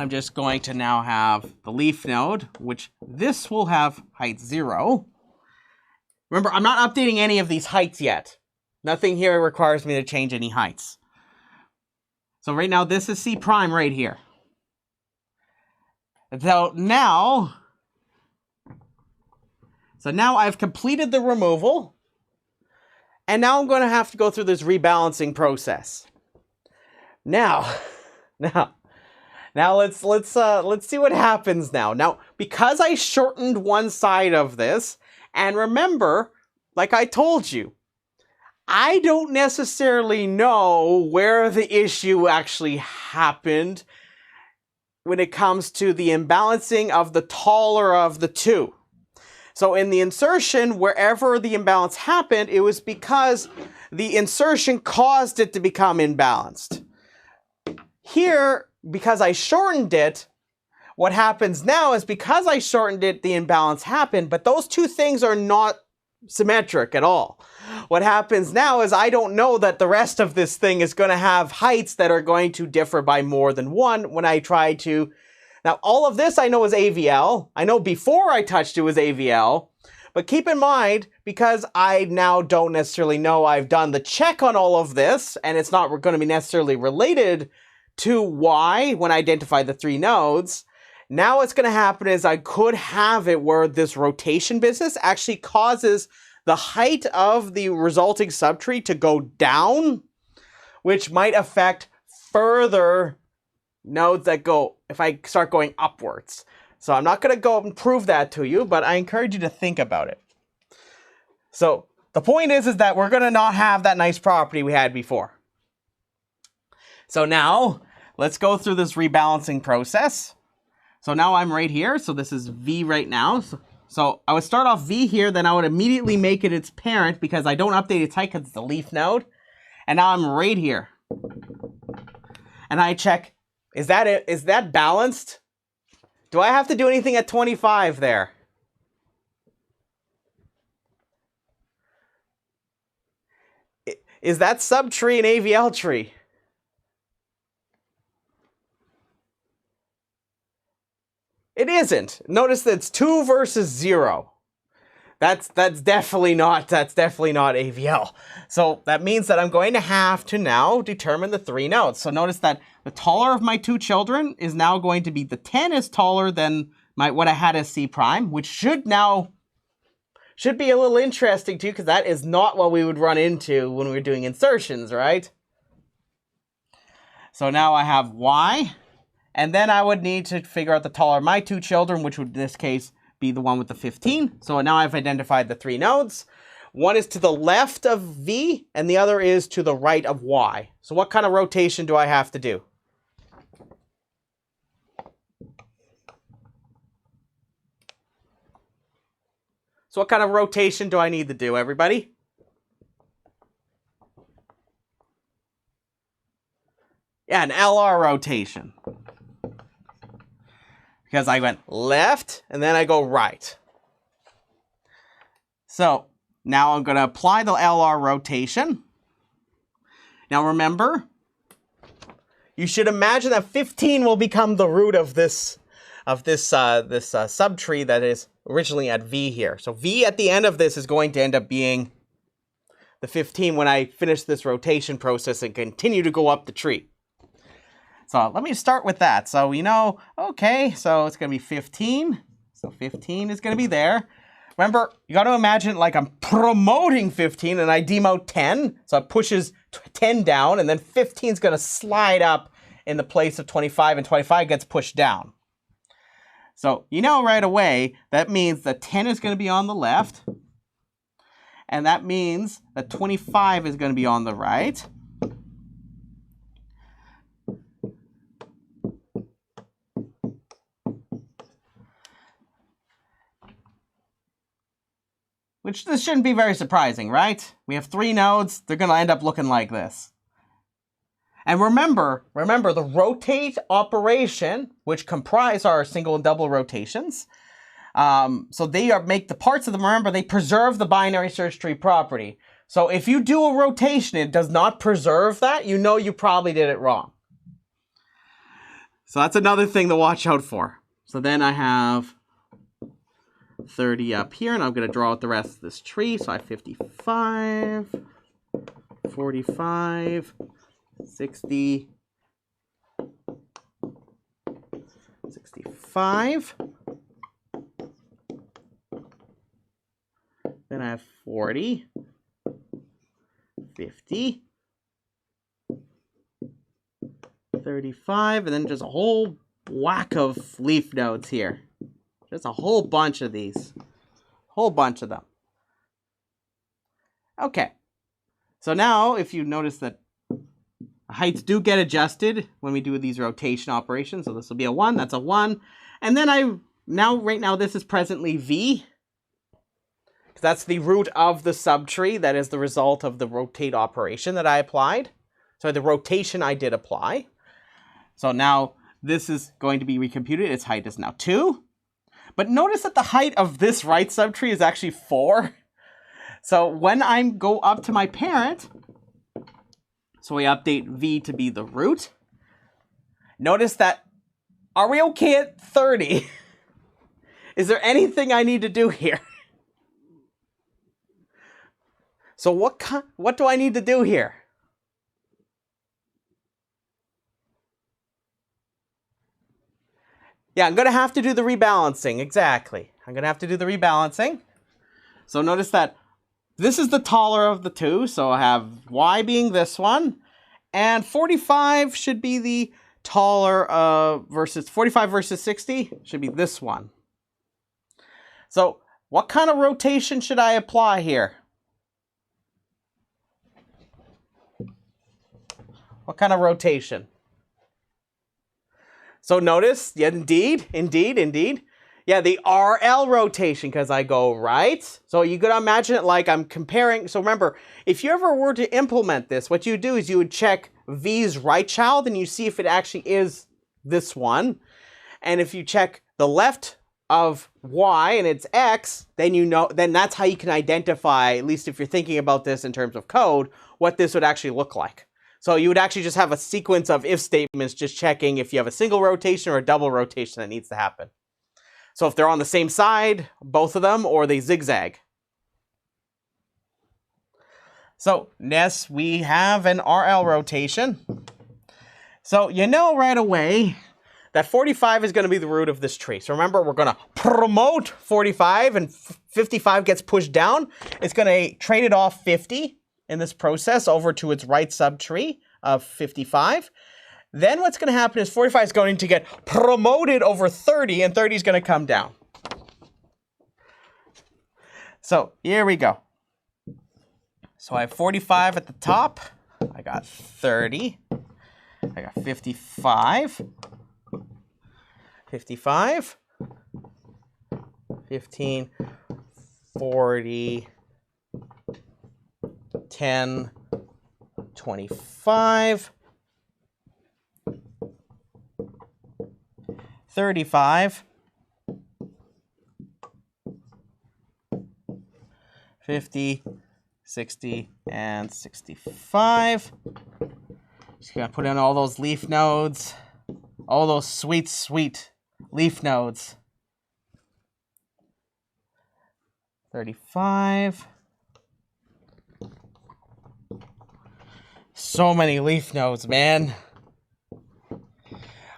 just going to now have the leaf node, which this will have height 0. Remember, I'm not updating any of these heights yet. Nothing here requires me to change any heights. So right now, this is C prime right here. So now I've completed the removal. And now I'm going to have to go through this rebalancing process. Now let's see what happens now. Now, because I shortened one side of this, and remember, like I told you, I don't necessarily know where the issue actually happened when it comes to the imbalancing of the taller of the 2. So in the insertion, wherever the imbalance happened, it was because the insertion caused it to become imbalanced. Here, because I shortened it, what happens now is because I shortened it, the imbalance happened, but those 2 things are not symmetric at all. What happens now is I don't know that the rest of this thing is going to have heights that are going to differ by more than 1 when I try to. Now, all of this I know is AVL. I know before I touched it was AVL. But keep in mind, because I now don't necessarily know I've done the check on all of this, and it's not going to be necessarily related to Y when I identify the 3 nodes, now what's going to happen is I could have it where this rotation business actually causes the height of the resulting subtree to go down, which might affect further nodes that go, if I start going upwards. So I'm not going to go and prove that to you, but I encourage you to think about it. So the point is that we're going to not have that nice property we had before. So now let's go through this rebalancing process. So now I'm right here. So this is V right now. So I would start off V here, then I would immediately make it its parent because I don't update its height because it's a leaf node. And now I'm right here. And I check, is that balanced? Do I have to do anything at 25 there? Is that subtree an AVL tree? It isn't. Notice that it's 2 versus 0. That's definitely not AVL. So that means that I'm going to have to now determine the 3 nodes. So notice that the taller of my 2 children is now going to be, the 10 is taller than what I had as C prime, which should be a little interesting too, because that is not what we would run into when we're doing insertions, right? So now I have Y, and then I would need to figure out the taller of my 2 children, which would in this case be the one with the 15. So now I've identified the 3 nodes. One is to the left of V, and the other is to the right of Y. So what kind of rotation do I have to do? So what kind of rotation do I need to do, everybody? Yeah, an LR rotation. Because I went left and then I go right. So now I'm going to apply the LR rotation. Now remember, you should imagine that 15 will become the root of this subtree that is originally at V here. So V at the end of this is going to end up being the 15 when I finish this rotation process and continue to go up the tree. So let me start with that. So we know, okay, so it's going to be 15. So 15 is going to be there. Remember, you got to imagine it like I'm promoting 15 and I demote 10. So it pushes 10 down and then 15 is going to slide up in the place of 25 and 25 gets pushed down. So you know right away, that means that 10 is going to be on the left. And that means that 25 is going to be on the right. Which this shouldn't be very surprising, right? We have 3 nodes. They're going to end up looking like this. And remember the rotate operation, which comprise our single and double rotations. So they make the parts of them, remember, they preserve the binary search tree property. So if you do a rotation, it does not preserve that, you know you probably did it wrong. So that's another thing to watch out for. So then I have 30 up here, and I'm going to draw out the rest of this tree. So I have 55, 45, 60, 65. Then I have 40, 50, 35, and then just a whole whack of leaf nodes here. Just a whole bunch of these. Whole bunch of them. Okay. So now, if you notice that heights do get adjusted when we do these rotation operations. So this will be a 1, that's a 1. And then right now this is presently V. That's the root of the subtree. That is the result of the rotate operation that I applied. So the rotation I did apply. So now this is going to be recomputed. Its height is now 2. But notice that the height of this right subtree is actually 4. So when I go up to my parent, so we update V to be the root. Notice that, are we okay at 30? Is there anything I need to do here? So what do I need to do here? Yeah, I'm going to have to do the rebalancing. Exactly. I'm going to have to do the rebalancing. So notice that this is the taller of the two. So I have Y being this one. And 45 should be the taller versus 45 versus 60 should be this one. So what kind of rotation should I apply here? What kind of rotation? So notice, yeah, indeed. Yeah, the RL rotation, because I go right. So you could imagine it like I'm comparing. So remember, if you ever were to implement this, what you would do is you would check V's right child and you see if it actually is this one. And if you check the left of Y and it's X, then that's how you can identify, at least if you're thinking about this in terms of code, what this would actually look like. So you would actually just have a sequence of if statements just checking if you have a single rotation or a double rotation that needs to happen. So if they're on the same side, both of them, or they zigzag. So yes, we have an RL rotation. So you know right away that 45 is going to be the root of this tree. So remember, we're going to promote 45 and 55 gets pushed down. It's going to trade it off 50 in this process over to its right subtree of 55. Then what's going to happen is 45 is going to get promoted over 30 and 30 is going to come down. So here we go. So I have 45 at the top. I got 30. I got 55. 55. 15. 40. 10, 25, 35, 50, 60, and 65. Just gonna put in all those leaf nodes, all those sweet, sweet leaf nodes. 35. So many leaf nodes, man.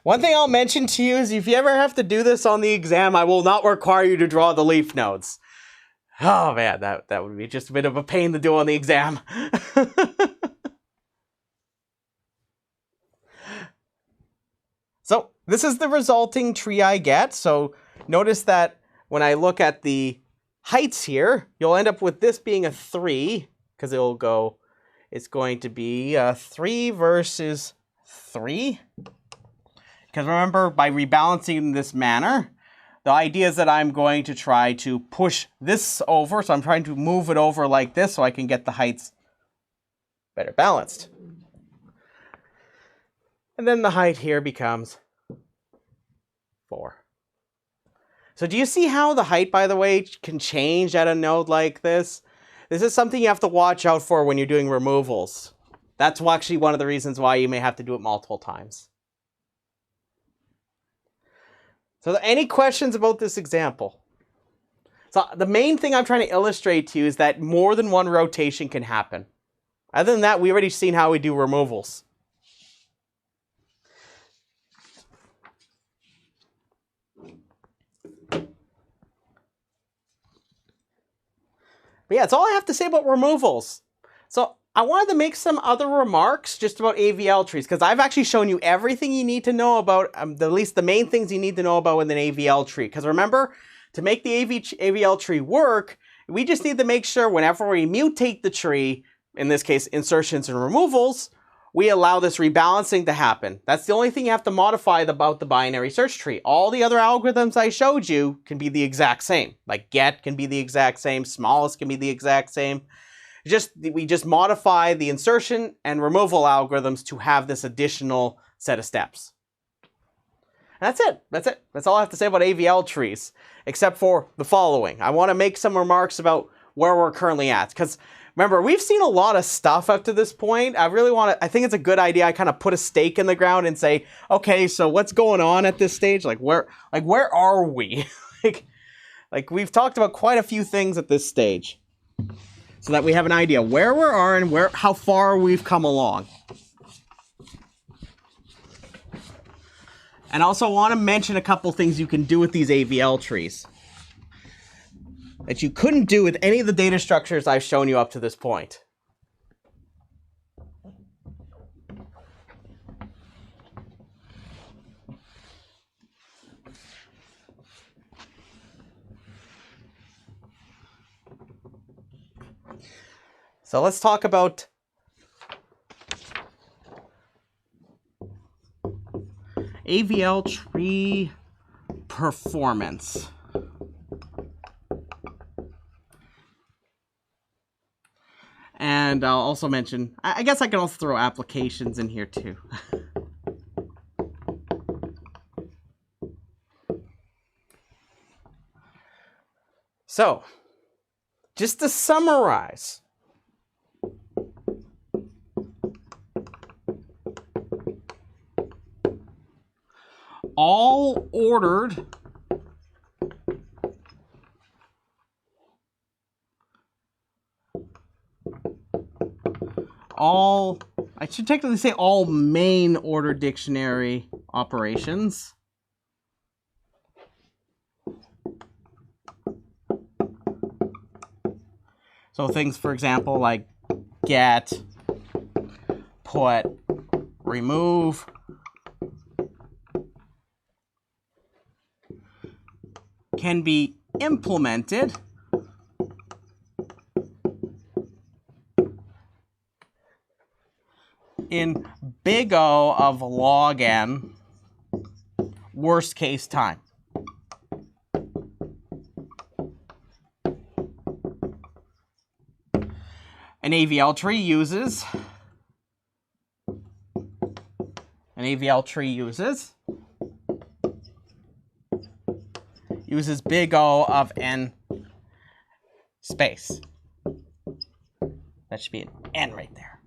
One thing I'll mention to you is if you ever have to do this on the exam, I will not require you to draw the leaf nodes. Oh man, that would be just a bit of a pain to do on the exam. So this is the resulting tree I get. So notice that when I look at the heights here, you'll end up with this being a 3, because it's going to be 3 versus 3. Because remember, by rebalancing in this manner, the idea is that I'm going to try to push this over. So I'm trying to move it over like this so I can get the heights better balanced. And then the height here becomes 4. So do you see how the height, by the way, can change at a node like this? This is something you have to watch out for when you're doing removals. That's actually one of the reasons why you may have to do it multiple times. So any questions about this example? So the main thing I'm trying to illustrate to you is that more than one rotation can happen. Other than that, we already seen how we do removals. But yeah, that's all I have to say about removals. So I wanted to make some other remarks just about AVL trees, because I've actually shown you everything you need to know about, at least the main things you need to know about with an AVL tree. Because remember, to make the AVL tree work, we just need to make sure whenever we mutate the tree, in this case insertions and removals, we allow this rebalancing to happen. That's the only thing you have to modify about the binary search tree. All the other algorithms I showed you can be the exact same. Like get can be the exact same, smallest can be the exact same. We just modify the insertion and removal algorithms to have this additional set of steps. And that's it. That's it. That's all I have to say about AVL trees, except for the following. I want to make some remarks about where we're currently at, because remember, we've seen a lot of stuff up to this point. I think it's a good idea I kind of put a stake in the ground and say, okay, so what's going on at this stage? Where are we? like we've talked about quite a few things at this stage, so that we have an idea where we are and how far we've come along. And also want to mention a couple things you can do with these AVL trees that you couldn't do with any of the data structures I've shown you up to this point. So let's talk about AVL tree performance. And I'll also mention, I guess I can also throw applications in here too. So, just to summarize, all ordered I should technically say all main order dictionary operations so things, for example, like get, put, remove, can be implemented in big O of log n, worst case time. An AVL tree uses uses big O of n space. That should be an n right there.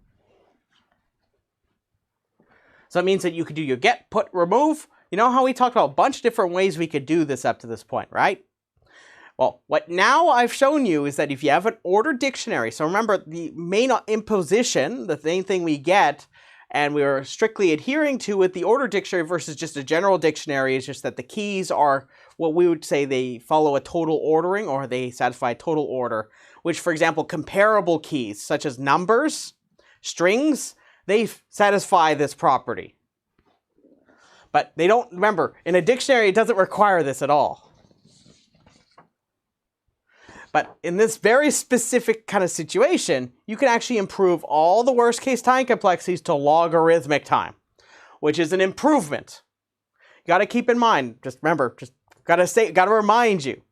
So that means that you could do your get, put, remove. You know how we talked about a bunch of different ways we could do this up to this point, right? Well, what now I've shown you is that if you have an ordered dictionary, so remember the main imposition, the main thing we get, and we're strictly adhering to with the ordered dictionary versus just a general dictionary is just that the keys are what we would say they follow a total ordering or they satisfy a total order, which for example, comparable keys such as numbers, strings, they satisfy this property. But they don't, remember, in a dictionary it doesn't require this at all. But in this very specific kind of situation, you can actually improve all the worst case time complexities to logarithmic time, which is an improvement. You got to keep in mind, just remember, just got to remind you,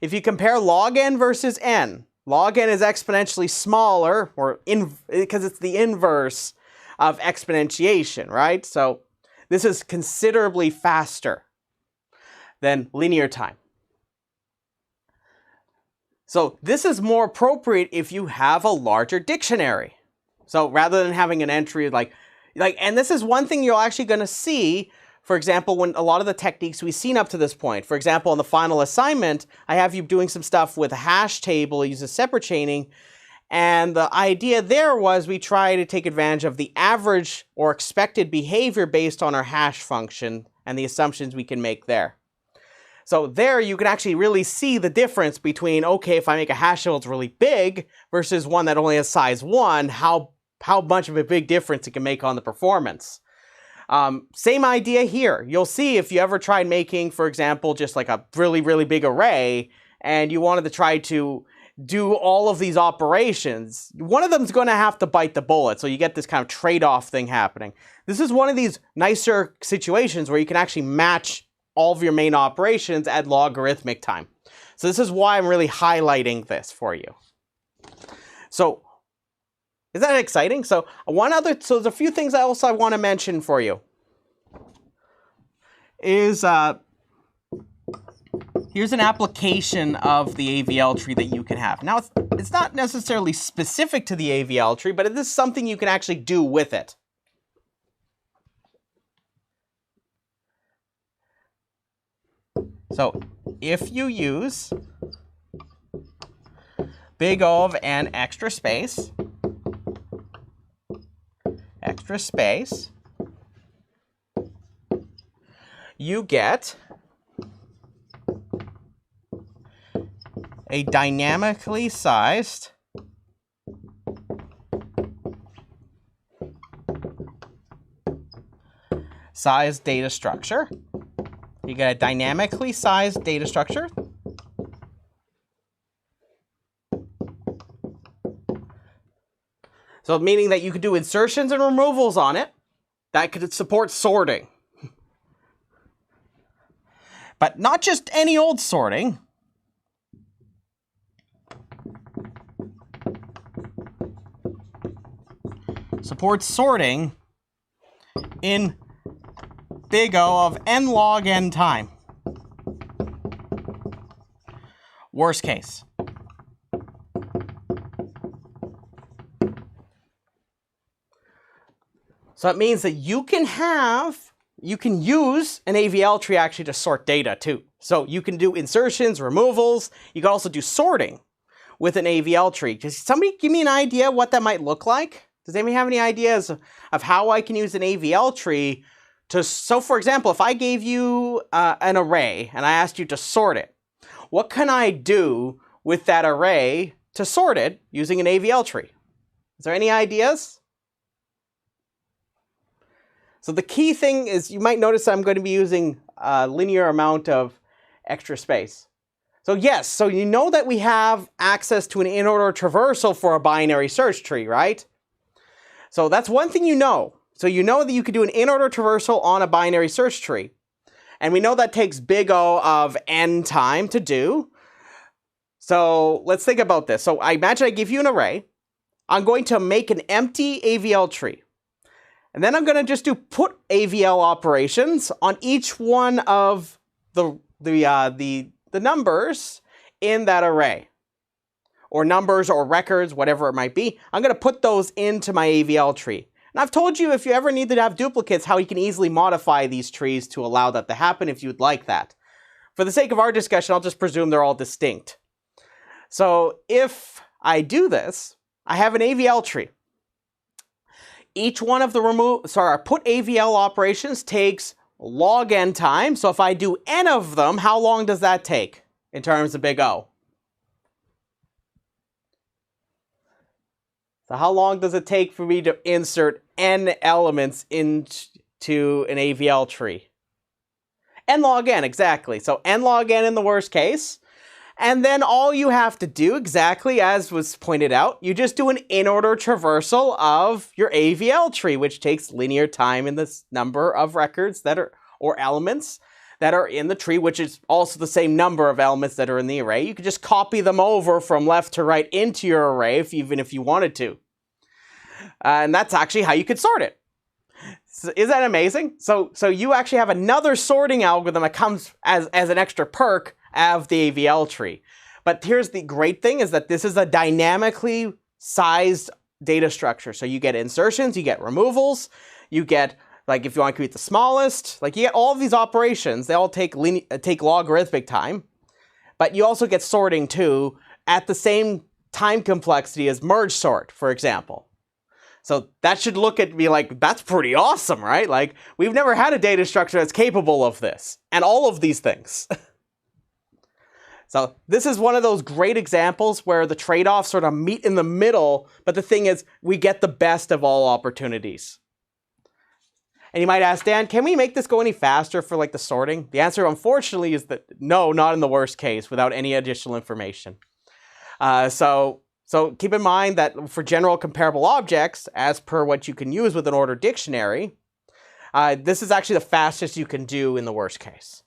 if you compare log n versus n, log n is exponentially smaller, or because it's the inverse of exponentiation, right? So this is considerably faster than linear time. So this is more appropriate if you have a larger dictionary. So rather than having an entry and this is one thing you're actually going to see, for example, when a lot of the techniques we've seen up to this point. For example, in the final assignment, I have you doing some stuff with a hash table, uses separate chaining. And the idea there was we try to take advantage of the average or expected behavior based on our hash function and the assumptions we can make there. So there you can actually really see the difference between, okay, if I make a hash table that's really big versus one that only has size 1, how much of a big difference it can make on the performance. Same idea here. You'll see if you ever tried making, for example, just like a really, really big array and you wanted to try to do all of these operations, one of them is going to have to bite the bullet. So you get this kind of trade-off thing happening. This is one of these nicer situations where you can actually match all of your main operations at logarithmic time. So this is why I'm really highlighting this for you. So is that exciting? So there's a few things else I want to mention for you. Here's an application of the AVL tree that you can have. Now it's not necessarily specific to the AVL tree, but it is something you can actually do with it. So if you use big O of n extra space, you get a dynamically sized data structure. You get a dynamically sized data structure. So meaning that you could do insertions and removals on it. That could support sorting. But not just any old sorting. Supports sorting in big O of n log n time. Worst case. So it means that you can use an AVL tree actually to sort data too. So you can do insertions, removals. You can also do sorting with an AVL tree. Does somebody give me an idea what that might look like? Does anybody have any ideas of how I can use an AVL tree to, so for example, if I gave you an array and I asked you to sort it, what can I do with that array to sort it using an AVL tree? Is there any ideas? So the key thing is you might notice I'm going to be using a linear amount of extra space. So yes, so you know that we have access to an in-order traversal for a binary search tree, right? So that's one thing you know. So you know that you could do an in-order traversal on a binary search tree. And we know that takes big O of n time to do. So let's think about this. So I imagine I give you an array. I'm going to make an empty AVL tree. And then I'm going to just do put AVL operations on each one of the the numbers in that array, or numbers or records, whatever it might be. I'm going to put those into my AVL tree. And I've told you if you ever need to have duplicates, how you can easily modify these trees to allow that to happen if you'd like that. For the sake of our discussion, I'll just presume they're all distinct. So if I do this, I have an AVL tree. Each one of the put AVL operations takes log n time. So if I do n of them, how long does that take in terms of big O? So how long does it take for me to insert n elements into an AVL tree? N log n, exactly. So n log n in the worst case. And then all you have to do, exactly as was pointed out, you just do an in-order traversal of your AVL tree, which takes linear time in this number of records that are, or elements that are in the tree, which is also the same number of elements that are in the array. You could just copy them over from left to right into your array, even if you wanted to. And that's actually how you could sort it. So, is that amazing? So you actually have another sorting algorithm that comes as an extra perk of the AVL tree. But here's the great thing, is that this is a dynamically sized data structure. So you get insertions, you get removals, you get, like, if you want to create the smallest, like, you get all of these operations. They all take logarithmic time. But you also get sorting too at the same time complexity as merge sort, for example. So that should look at me like, that's pretty awesome, right? Like, we've never had a data structure that's capable of this and all of these things. So this is one of those great examples where the trade-offs sort of meet in the middle, but the thing is, we get the best of all opportunities. And you might ask, Dan, can we make this go any faster for, like, the sorting? The answer, unfortunately, is that no, not in the worst case, without any additional information. So keep in mind that for general comparable objects, as per what you can use with an ordered dictionary, this is actually the fastest you can do in the worst case.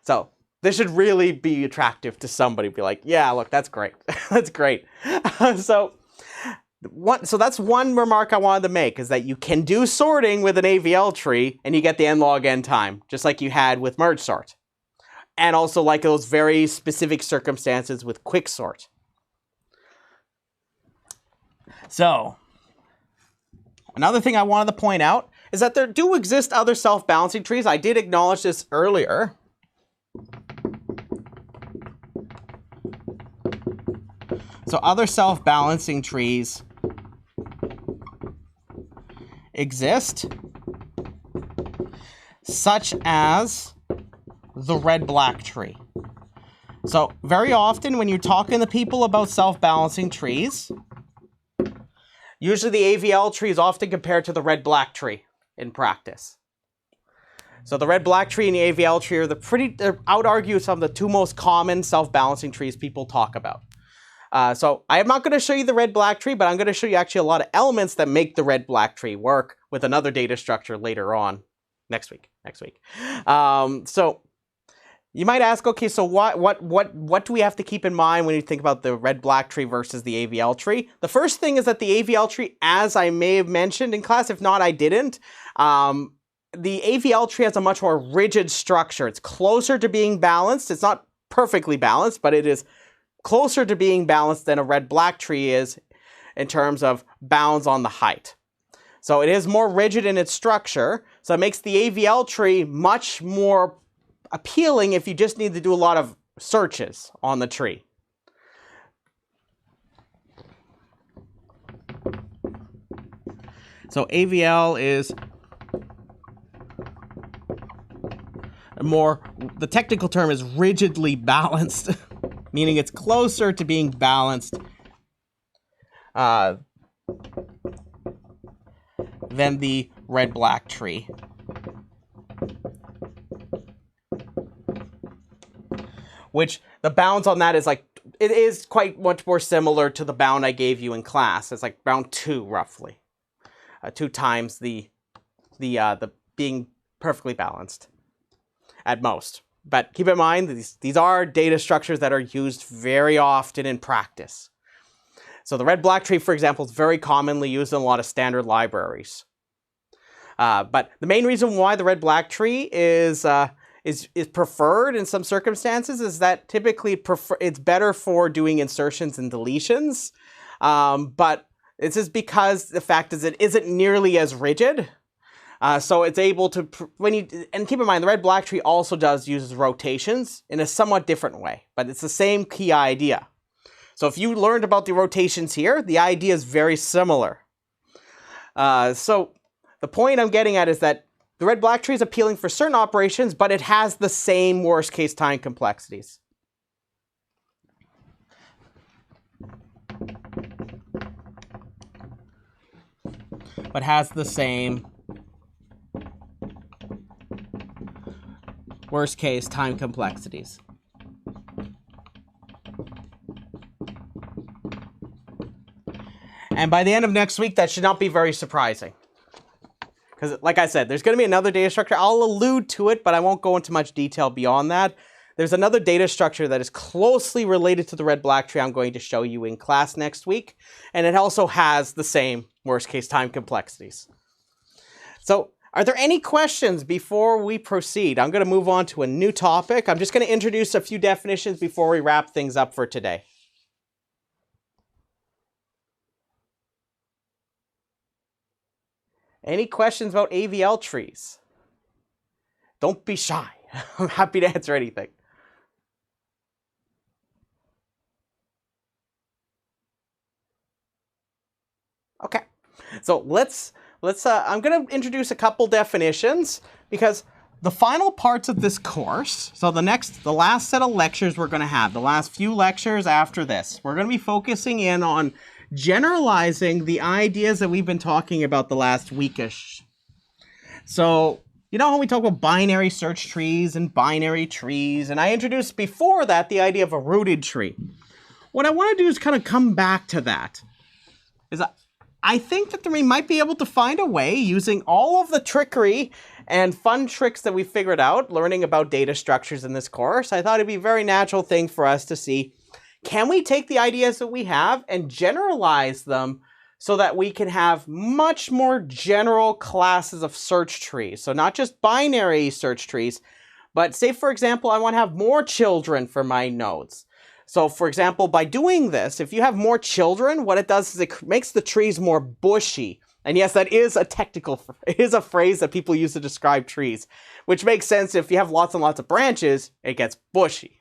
So this should really be attractive to somebody. Be like, yeah, look, that's great. That's great. So that's one remark I wanted to make, is that you can do sorting with an AVL tree and you get the n log n time, just like you had with merge sort. And also like those very specific circumstances with quick sort. So, another thing I wanted to point out is that there do exist other self-balancing trees. I did acknowledge this earlier. So other self-balancing trees exist, such as the red-black tree. So very often when you're talking to people about self-balancing trees, usually the AVL tree is often compared to the red-black tree in practice. So the red-black tree and the AVL tree are I would argue, some of the two most common self-balancing trees people talk about. So I am not going to show you the red-black tree, but I'm going to show you actually a lot of elements that make the red-black tree work with another data structure later on, next week. So you might ask, okay, so what do we have to keep in mind when you think about the red-black tree versus the AVL tree? The first thing is that the AVL tree, as I may have mentioned in class, if not I didn't, the AVL tree has a much more rigid structure. It's closer to being balanced. It's not perfectly balanced, but it is closer to being balanced than a red-black tree is in terms of bounds on the height. So it is more rigid in its structure, so it makes the AVL tree much more appealing if you just need to do a lot of searches on the tree. So AVL is the technical term is rigidly balanced, meaning it's closer to being balanced than the red-black tree. Which the bounds on that is like, it is quite much more similar to the bound I gave you in class. It's like bound 2 roughly. 2 times the being perfectly balanced at most. But keep in mind, these are data structures that are used very often in practice. So the red-black tree, for example, is very commonly used in a lot of standard libraries. But the main reason why the red-black tree is is preferred in some circumstances is that typically it's better for doing insertions and deletions. But this is because the fact is it isn't nearly as rigid. So it's able to, and keep in mind, the red-black tree also uses rotations in a somewhat different way, but it's the same key idea. So if you learned about the rotations here, the idea is very similar. So the point I'm getting at is that the red-black tree is appealing for certain operations, but it has the same worst-case time complexities. But has the same worst case time complexities. And by the end of next week, that should not be very surprising. Because like I said, there's going to be another data structure. I'll allude to it, but I won't go into much detail beyond that. There's another data structure that is closely related to the red-black tree I'm going to show you in class next week. And it also has the same worst case time complexities. So are there any questions before we proceed? I'm going to move on to a new topic. I'm just going to introduce a few definitions before we wrap things up for today. Any questions about AVL trees? Don't be shy. I'm happy to answer anything. Okay, so I'm going to introduce a couple definitions because the final parts of this course, so the last set of lectures we're going to have, the last few lectures after this, we're going to be focusing in on generalizing the ideas that we've been talking about the last weekish. So, you know how we talk about binary search trees and binary trees, and I introduced before that the idea of a rooted tree. What I want to do is kind of come back to that. I think that we might be able to find a way using all of the trickery and fun tricks that we figured out learning about data structures in this course. I thought it'd be a very natural thing for us to see, can we take the ideas that we have and generalize them so that we can have much more general classes of search trees? So not just binary search trees, but say, for example, I want to have more children for my nodes. So, for example, by doing this, if you have more children, what it does is it makes the trees more bushy. And yes, that is it is a phrase that people use to describe trees, which makes sense. If you have lots and lots of branches, it gets bushy.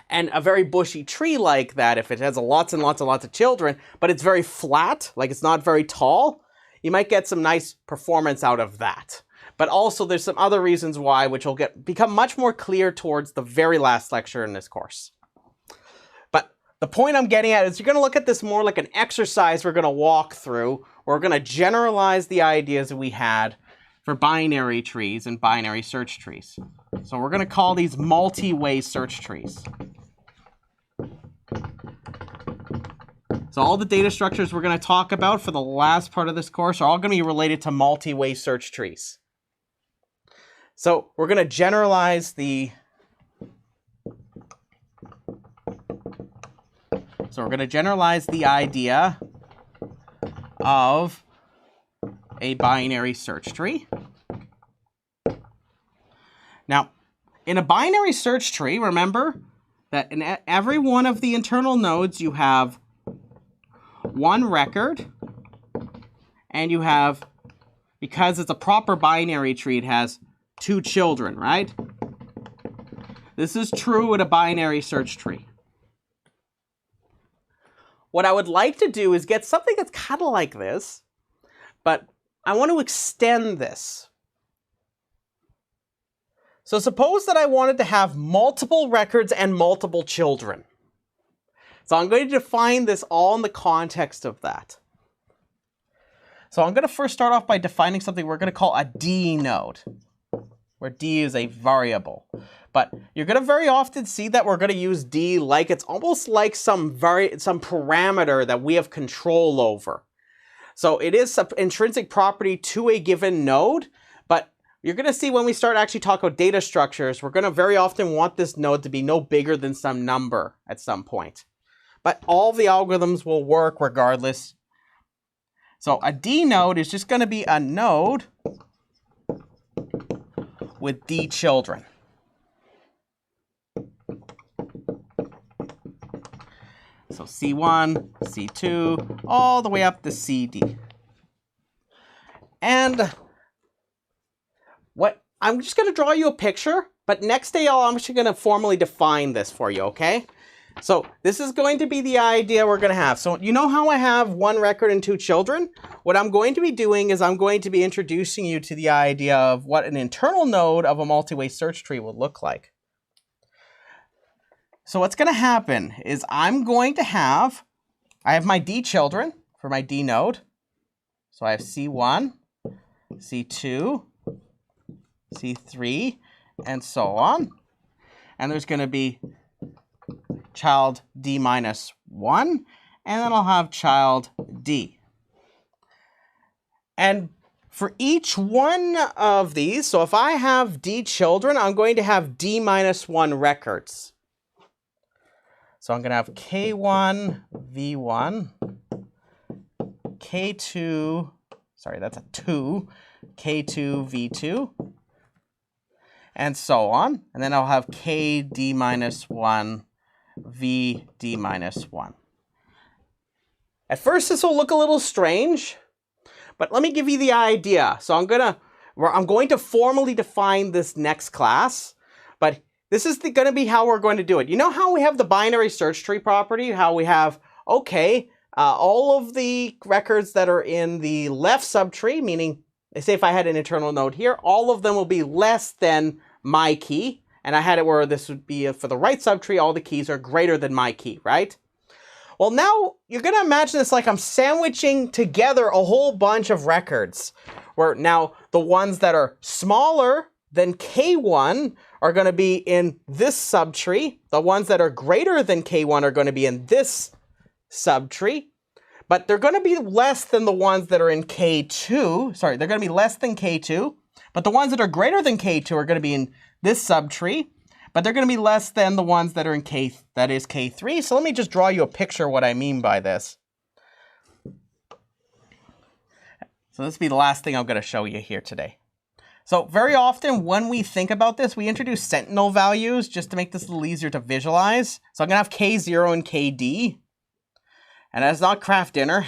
And a very bushy tree like that, if it has lots and lots and lots of children, but it's very flat, like it's not very tall, you might get some nice performance out of that. But also there's some other reasons why, which will become much more clear towards the very last lecture in this course. But the point I'm getting at is you're going to look at this more like an exercise we're going to walk through. We're going to generalize the ideas that we had for binary trees and binary search trees. So we're going to call these multi-way search trees. So all the data structures we're going to talk about for the last part of this course are all going to be related to multi-way search trees. So we're going to generalize the idea of a binary search tree. Now, in a binary search tree, remember that in every one of the internal nodes you have one record, and you have, because it's a proper binary tree, it has two children, right? This is true in a binary search tree. What I would like to do is get something that's kind of like this, but I want to extend this. So suppose that I wanted to have multiple records and multiple children. So I'm going to define this all in the context of that. So I'm going to first start off by defining something we're going to call a D node, where D is a variable. But you're going to very often see that we're going to use D like it's almost like some parameter that we have control over. So it is an intrinsic property to a given node, but you're going to see when we start actually talking about data structures, we're going to very often want this node to be no bigger than some number at some point. But all the algorithms will work regardless. So a D node is just going to be a node with D children. So C1, C2, all the way up to CD. And what I'm just going to draw you a picture, but next day I'm actually going to formally define this for you, okay? So this is going to be the idea we're going to have. So you know how I have one record and two children? What I'm going to be doing is I'm going to be introducing you to the idea of what an internal node of a multi-way search tree will look like. So what's going to happen is I have my D children for my D node. So I have C1, C2, C3, and so on. And there's going to be child D minus 1, and then I'll have child D. And for each one of these, so if I have D children, I'm going to have D minus 1 records. So I'm going to have K1, V1, K2, sorry, that's a 2, K2, V2, and so on. And then I'll have KD minus 1, VD minus 1. At first, this will look a little strange, but let me give you the idea. So I'm going to formally define this next class, but this is going to be how we're going to do it. You know how we have the binary search tree property? How we have, okay, all of the records that are in the left subtree, meaning, say if I had an internal node here, all of them will be less than my key. And I had it where this would be for the right subtree, all the keys are greater than my key, right? Well, now you're going to imagine this like I'm sandwiching together a whole bunch of records, where now the ones that are smaller than K1 are going to be in this subtree. The ones that are greater than K1 are going to be in this subtree. But they're going to be less than the ones that are in K2. Sorry, they're going to be less than K2. But the ones that are greater than K2 are going to be in this subtree. But they're going to be less than the ones that are in K3. So let me just draw you a picture of what I mean by this. So this will be the last thing I'm going to show you here today. So very often when we think about this, we introduce sentinel values just to make this a little easier to visualize. So I'm going to have K0 and KD. And as not craft dinner,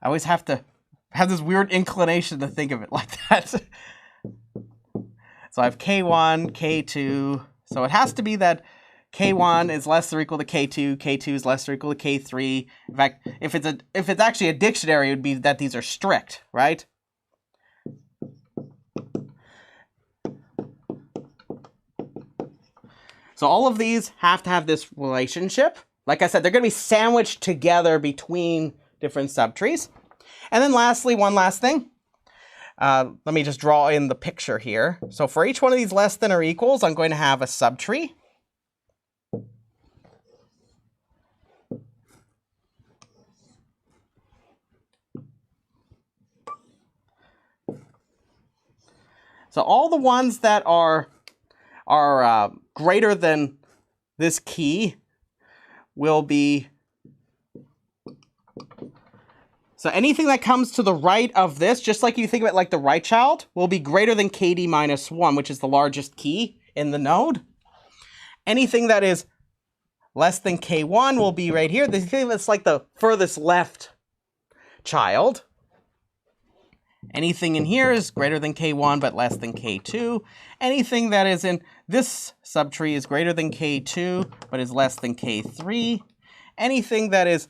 I always have to have this weird inclination to think of it like that. So I have K1, K2. So it has to be that K1 is less or equal to K2, K2 is less or equal to K3. In fact, if it's actually a dictionary, it would be that these are strict, right? So all of these have to have this relationship. Like I said, they're going to be sandwiched together between different subtrees. And then lastly, one last thing. Let me just draw in the picture here. So for each one of these less than or equals, I'm going to have a subtree. So all the ones that are greater than this key will be, so anything that comes to the right of this, just like you think of it like the right child, will be greater than KD minus 1, which is the largest key in the node. Anything that is less than K1 will be right here. The thing that's like the furthest left child. Anything in here is greater than K1 but less than K2. Anything that is in this subtree is greater than K2 but is less than K3. Anything that is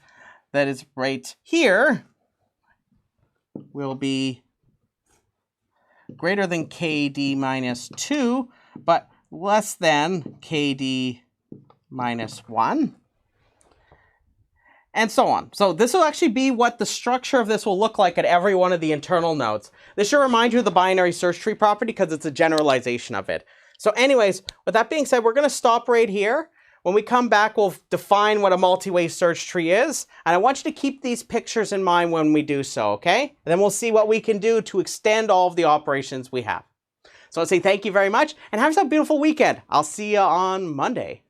right here will be greater than KD minus 2 but less than KD minus 1. And so on. So this will actually be what the structure of this will look like at every one of the internal nodes. This should remind you of the binary search tree property because it's a generalization of it. So anyways, with that being said, we're going to stop right here. When we come back, we'll define what a multi-way search tree is. And I want you to keep these pictures in mind when we do so, okay? And then we'll see what we can do to extend all of the operations we have. So I'll say thank you very much and have yourself a beautiful weekend. I'll see you on Monday.